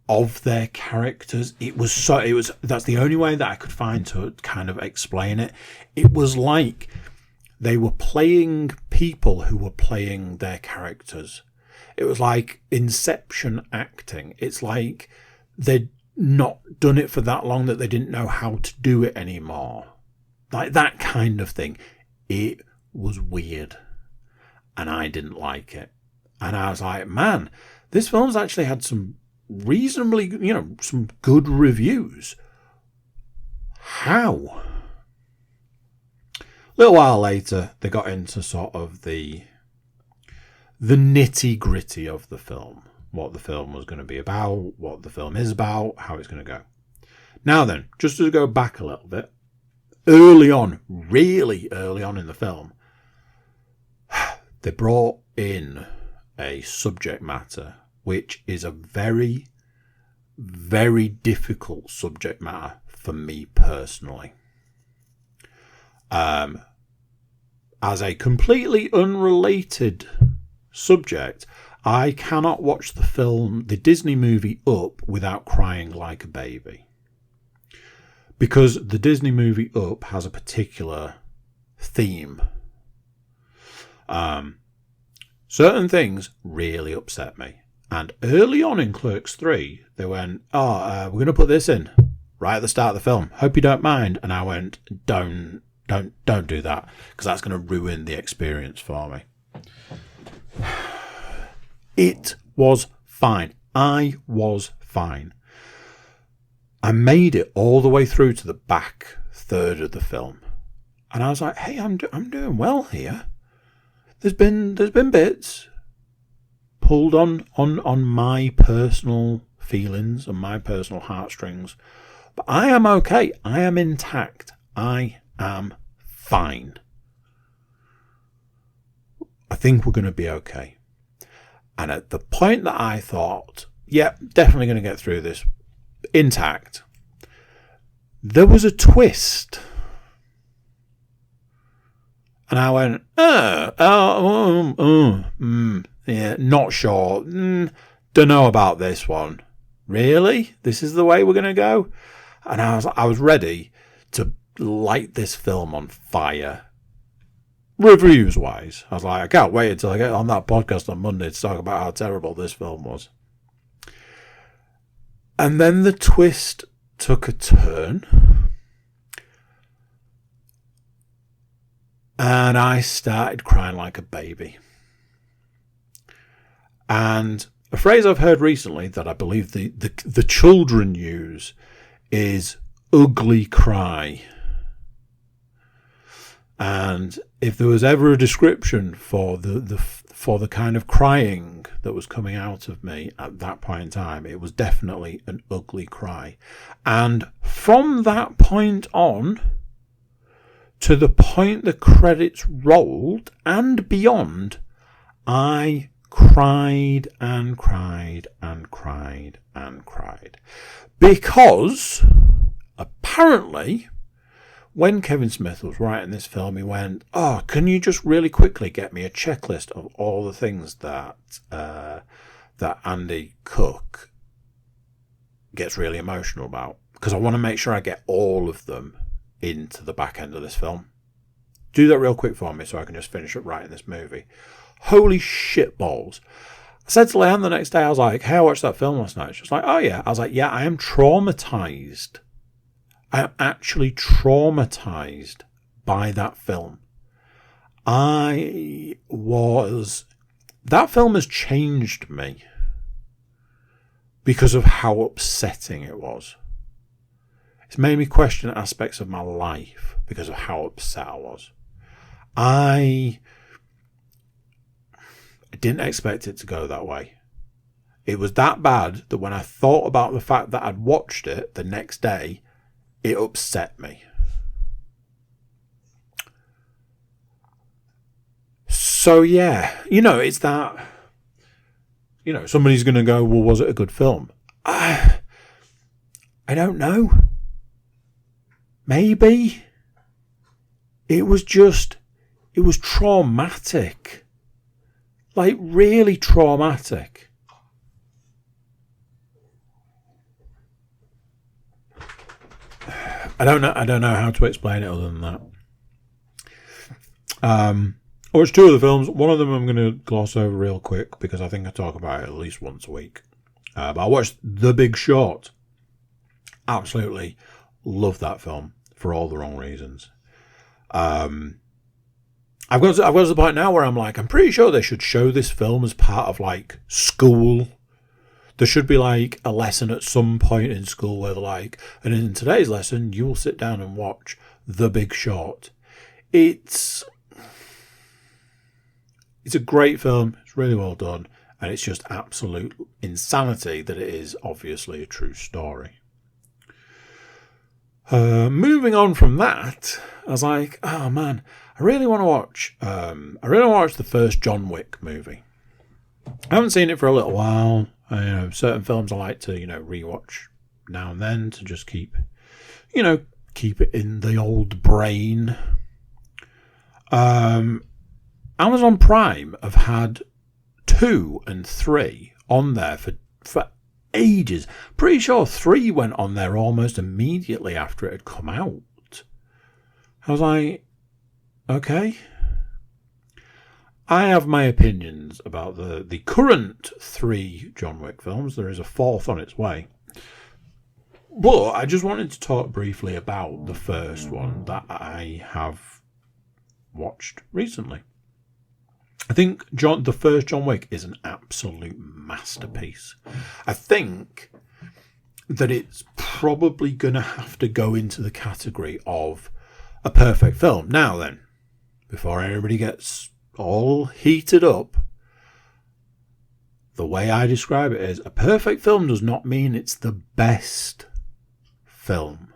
of their characters. That's the only way that I could find to kind of explain it. It was like they were playing people who were playing their characters. It was like Inception acting. It's like they'd not done it for that long that they didn't know how to do it anymore. Like that kind of thing. It was weird. And I didn't like it. And I was like, man, this film's actually had some reasonably, some good reviews. How? A little while later, they got into sort of the nitty gritty of the film. What the film was going to be about, what the film is about, how it's going to go. Now then, just to go back a little bit, early on, really early on in the film, they brought in a subject matter which is a very, very difficult subject matter for me personally. As a completely unrelated subject, I cannot watch the Disney movie Up without crying like a baby. Because the Disney movie Up has a particular theme. Certain things really upset me. And early on in Clerks 3, they went, we're going to put this in right at the start of the film. Hope you don't mind. And I went, don't do that, because that's going to ruin the experience for me. It was fine. I was fine. I made it all the way through to the back third of the film. And I was like, hey, I'm doing well here. There's been bits pulled on my personal feelings and my personal heartstrings. But I am okay. I am intact. I am fine. I think we're going to be okay. And at the point that I thought, definitely going to get through this intact, there was a twist. And I went, not sure. Don't know about this one. Really? This is the way we're going to go? And I was ready to light this film on fire. Reviews-wise. I was like, I can't wait until I get on that podcast on Monday to talk about how terrible this film was. And then the twist took a turn. And I started crying like a baby. And a phrase I've heard recently that I believe the children use is ugly cry. And if there was ever a description for the kind of crying that was coming out of me at that point in time, it was definitely an ugly cry. And from that point on, to the point the credits rolled and beyond, I cried and cried and cried and cried. Because apparently, when Kevin Smith was writing this film, he went, can you just really quickly get me a checklist of all the things that Andy Cook gets really emotional about? Because I want to make sure I get all of them into the back end of this film. Do that real quick for me so I can just finish up writing this movie. Holy shit balls. I said to Leanne the next day, I was like, hey, I watched that film last night. She was like, oh yeah. I was like, yeah, I am traumatized. I am actually traumatized by that film. That film has changed me because of how upsetting it was. It's made me question aspects of my life because of how upset I was. I didn't expect it to go that way. It was that bad that when I thought about the fact that I'd watched it the next day, it upset me. So yeah, it's that, somebody's going to go, well, was it a good film? I don't know. Maybe. It was traumatic. like really traumatic. I don't know how to explain it other than that. I watched two of the films. One of them I'm going to gloss over real quick because I think I talk about it at least once a week. But I watched The Big Short. Absolutely love that film for all the wrong reasons. I've got to the point now where I'm like, I'm pretty sure they should show this film as part of like school. There should be like a lesson at some point in school where they're like, and in today's lesson, you will sit down and watch The Big Short. It's a great film. It's really well done. And it's just absolute insanity that it is obviously a true story. Moving on from that, I was like, oh man, I really want to watch the first John Wick movie. I haven't seen it for a little while. Certain films I like to, rewatch now and then to just keep it in the old brain. Amazon Prime have had 2 and 3 on there for ages. Pretty sure 3 went on there almost immediately after it had come out. I was like, okay. I have my opinions about the current 3 John Wick films. There is a 4th on its way. But I just wanted to talk briefly about the first one that I have watched recently. I think the first John Wick is an absolute masterpiece. I think that it's probably going to have to go into the category of a perfect film. Now then, before anybody gets all heated up, the way I describe it is a perfect film does not mean it's the best film.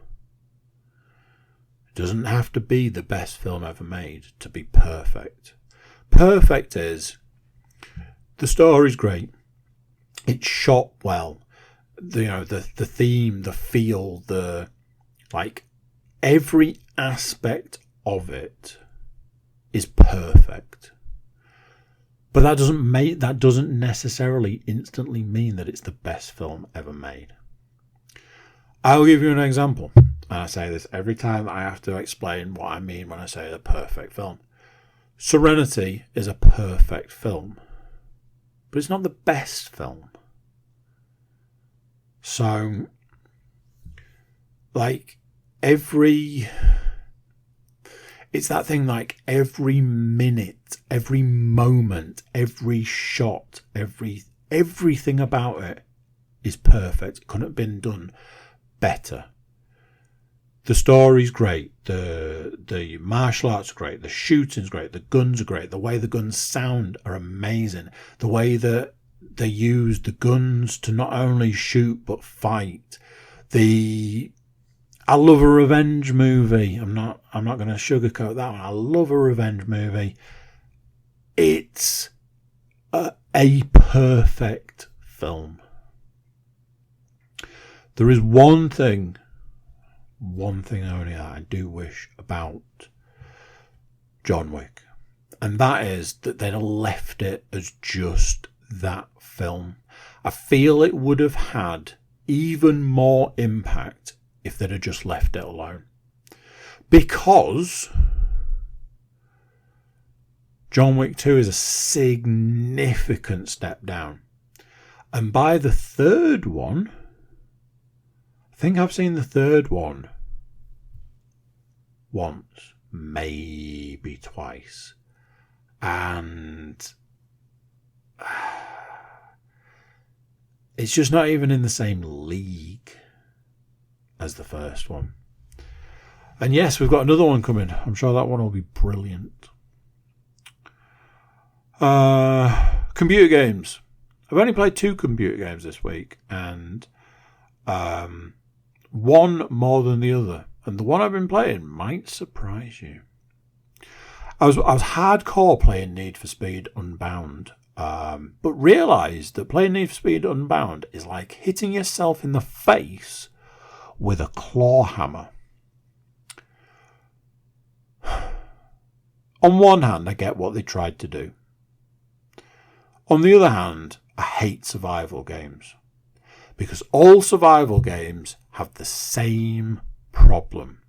It doesn't have to be the best film ever made to be perfect. Perfect is the story's great. It's shot well. The theme, the feel, every aspect of it is perfect. But that doesn't necessarily instantly mean that it's the best film ever made. I'll give you an example. And I say this every time I have to explain what I mean when I say a perfect film. Serenity is a perfect film, but it's not the best film. So, it's that thing like every minute, every moment, every shot, everything about it is perfect. It couldn't have been done better. The story's great, the martial arts are great, the shooting's great, the guns are great, the way the guns sound are amazing, the way that they use the guns to not only shoot but fight. I love a revenge movie. I'm not going to sugarcoat that one. I love a revenge movie. It's a perfect film. There is one thing only that I do wish about John Wick, and that is that they'd have left it as just that film. I feel it would have had even more impact if they'd have just left it alone, because John Wick 2 is a significant step down, and by the third one, I think I've seen the third one once, maybe twice, and it's just not even in the same league as the first one. And yes, we've got another one coming. I'm sure that one will be brilliant. Computer games. I've only played 2 computer games this week, and one more than the other. And the one I've been playing might surprise you. I was hardcore playing Need for Speed Unbound, but realised that playing Need for Speed Unbound is like hitting yourself in the face with a claw hammer. On one hand, I get what they tried to do. On the other hand, I hate survival games because all survival games have the same problem.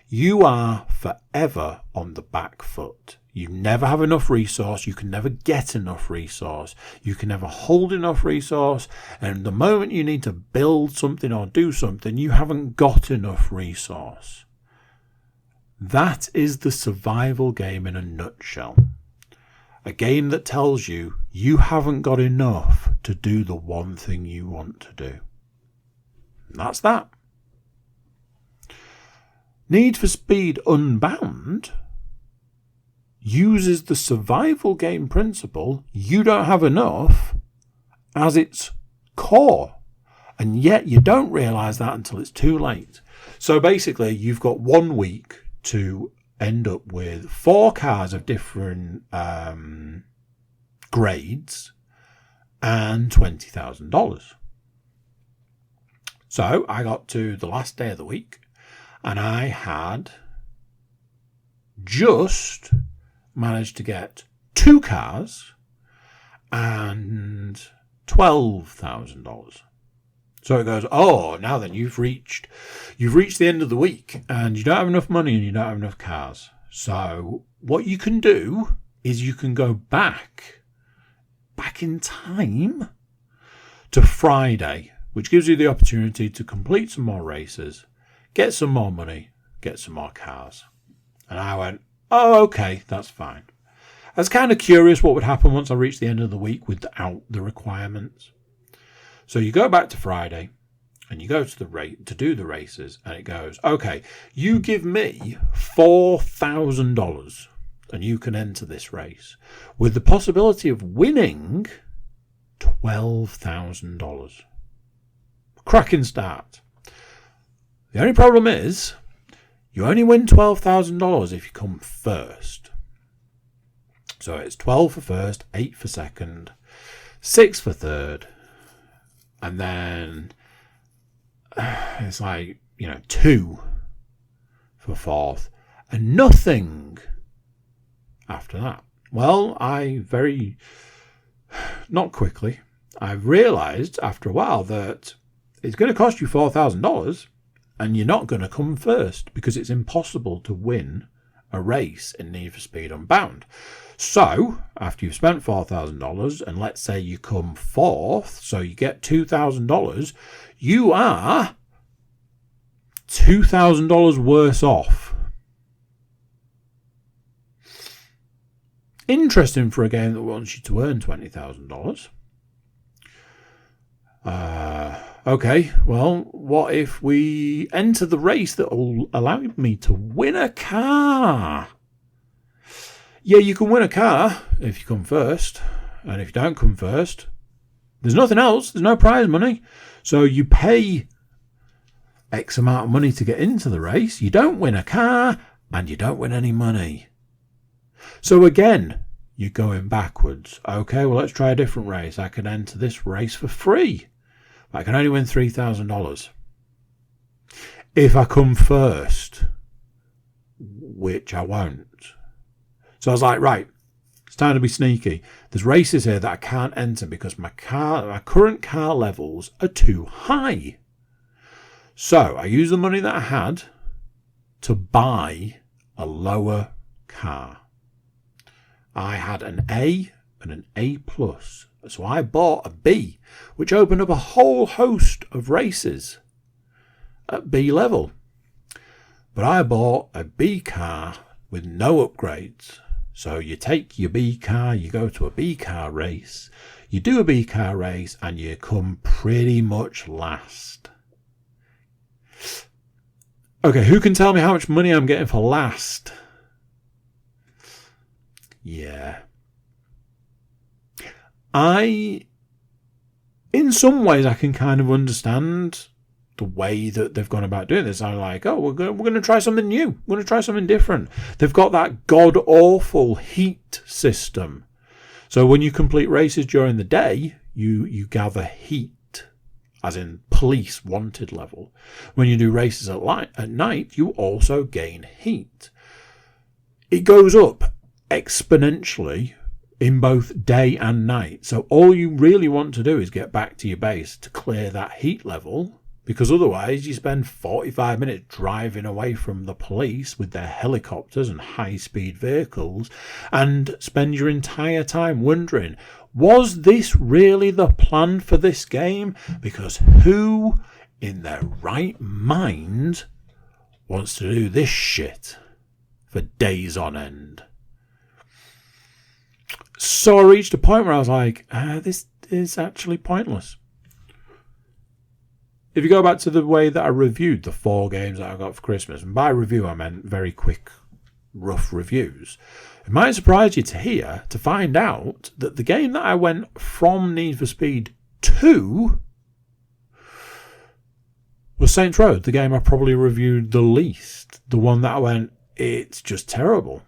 You are forever on the back foot. You never have enough resource. You can never get enough resource. You can never hold enough resource. And the moment you need to build something or do something, you haven't got enough resource. That is the survival game in a nutshell. A game that tells you you haven't got enough to do the one thing you want to do. And that's that. Need for Speed Unbound uses the survival game principle, you don't have enough, as its core. And yet you don't realise that until it's too late. So basically you've got 1 week to end up with 4 cars of different grades and $20,000. So I got to the last day of the week and I had just managed to get 2 cars and $12,000. So it goes, oh, now then you've reached the end of the week and you don't have enough money and you don't have enough cars. So what you can do is you can go back in time to Friday, which gives you the opportunity to complete some more races, get some more money, get some more cars. And I went, oh, okay, that's fine. I was kind of curious what would happen once I reached the end of the week without the requirements. So you go back to Friday and you go to to do the races and it goes, okay, you give me $4,000 and you can enter this race with the possibility of winning $12,000. Cracking start. The only problem is you only win $12,000 if you come first. So it's 12 for first, 8 for second, 6 for third, and then it's like, 2 for fourth, and nothing after that. Well, not quickly, I realised after a while that it's going to cost you $4,000 and you're not going to come first because it's impossible to win a race in Need for Speed Unbound. So, after you've spent $4,000 and let's say you come fourth, so you get $2,000, you are $2,000 worse off. Interesting for a game that wants you to earn $20,000. Okay, well, what if we enter the race that will allow me to win a car? Yeah, you can win a car if you come first. And if you don't come first, there's nothing else. There's no prize money. So you pay X amount of money to get into the race. You don't win a car and you don't win any money. So again, you're going backwards. Okay, well, let's try a different race. I can enter this race for free. I can only win $3,000. If I come first, which I won't. So I was like, right, it's time to be sneaky. There's races here that I can't enter because my current car levels are too high. So I used the money that I had to buy a lower car. I had an A and an A+. So I bought a B, which opened up a whole host of races at B level. But I bought a B car with no upgrades. So you take your B car, you go to a B car race, you do a B car race, and you come pretty much last. Okay, who can tell me how much money I'm getting for last? Yeah. In some ways, I can kind of understand the way that they've gone about doing this. I'm like, oh, we're going to try something new. We're going to try something different. They've got that god-awful heat system. So when you complete races during the day, you gather heat, as in police wanted level. When you do races at night, you also gain heat. It goes up exponentially in both day and night. So all you really want to do is get back to your base to clear that heat level, because otherwise you spend 45 minutes driving away from the police with their helicopters and high-speed vehicles and spend your entire time wondering, was this really the plan for this game? Because who in their right mind wants to do this shit for days on end? So I reached a point where I was like, this is actually pointless. If you go back to the way that I reviewed the 4 games that I got for Christmas, and by review I meant very quick, rough reviews, it might surprise you to find out that the game that I went from Need for Speed to was Saints Row, the game I probably reviewed the least. The one that I went, it's just terrible.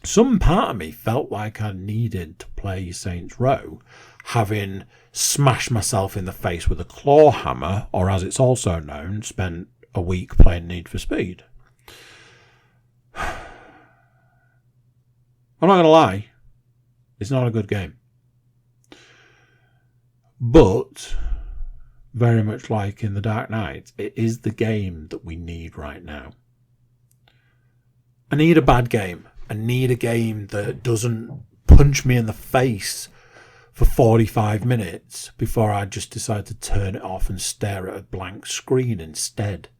Some part of me felt like I needed to play Saints Row, having smashed myself in the face with a claw hammer, or as it's also known, spent a week playing Need for Speed. I'm not going to lie, it's not a good game. But, very much like in The Dark Knight, it is the game that we need right now. I need a bad game. I need a game that doesn't punch me in the face for 45 minutes before I just decide to turn it off and stare at a blank screen instead.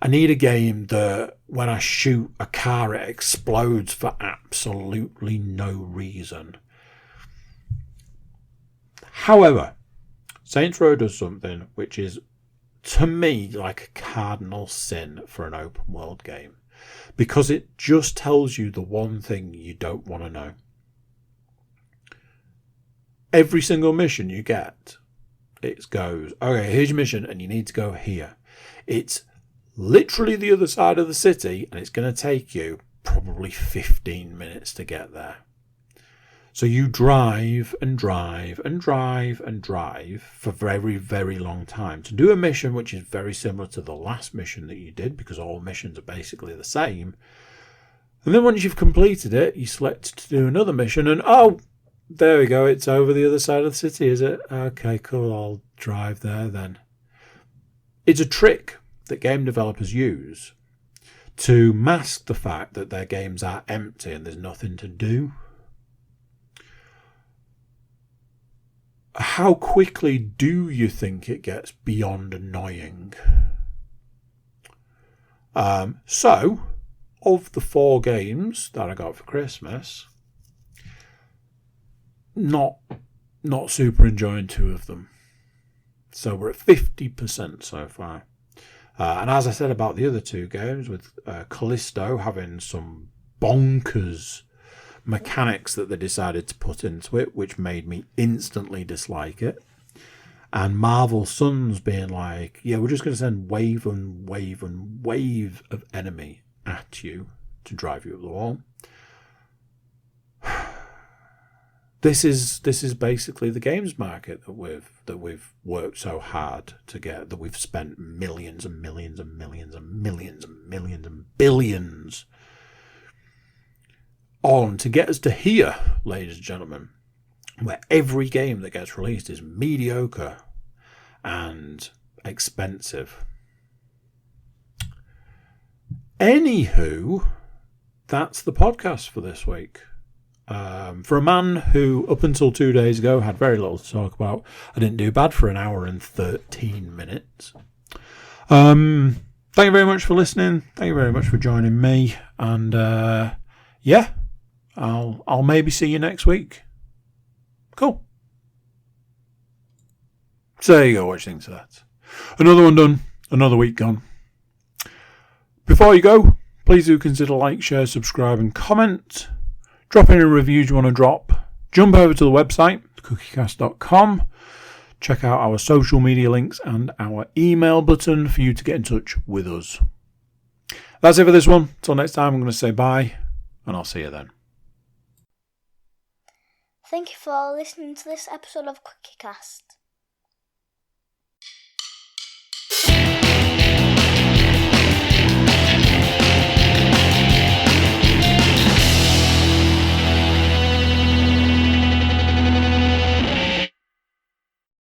I need a game that when I shoot a car, it explodes for absolutely no reason. However, Saints Row does something which is, to me, like a cardinal sin for an open world game. Because it just tells you the one thing you don't want to know. Every single mission you get, it goes, okay, here's your mission and you need to go here. It's literally the other side of the city and it's going to take you probably 15 minutes to get there. So you drive and drive and drive and drive for a very, very long time to do a mission which is very similar to the last mission that you did, because all missions are basically the same. And then once you've completed it, you select to do another mission and, oh, there we go, it's over the other side of the city, is it? Okay, cool, I'll drive there then. It's a trick that game developers use to mask the fact that their games are empty and there's nothing to do. How quickly do you think it gets beyond annoying? So, of the 4 games that I got for Christmas, not super enjoying 2 of them. So we're at 50% so far. And as I said about the other 2 games, with Callisto having some bonkers mechanics that they decided to put into it, which made me instantly dislike it. And Marvel Suns being like, yeah, we're just going to send wave and wave and wave of enemy at you to drive you up the wall. This is basically the games market that we've worked so hard to get, that we've spent millions and millions and millions and millions and millions and billions on to get us to here, ladies and gentlemen, where every game that gets released is mediocre and expensive. Anywho, that's the podcast for this week. For a man who, up until 2 days ago, had very little to talk about, I didn't do bad for an hour and 13 minutes. Thank you very much for listening. Thank you very much for joining me. And yeah, I'll maybe see you next week. Cool. So there you go. What do you think of that? Another one done. Another week gone. Before you go, please do consider like, share, subscribe and comment. Drop any reviews you want to drop. Jump over to the website, cookiecast.com. Check out our social media links and our email button for you to get in touch with us. That's it for this one. Until next time, I'm going to say bye, and I'll see you then. Thank you for listening to this episode of CookieCast.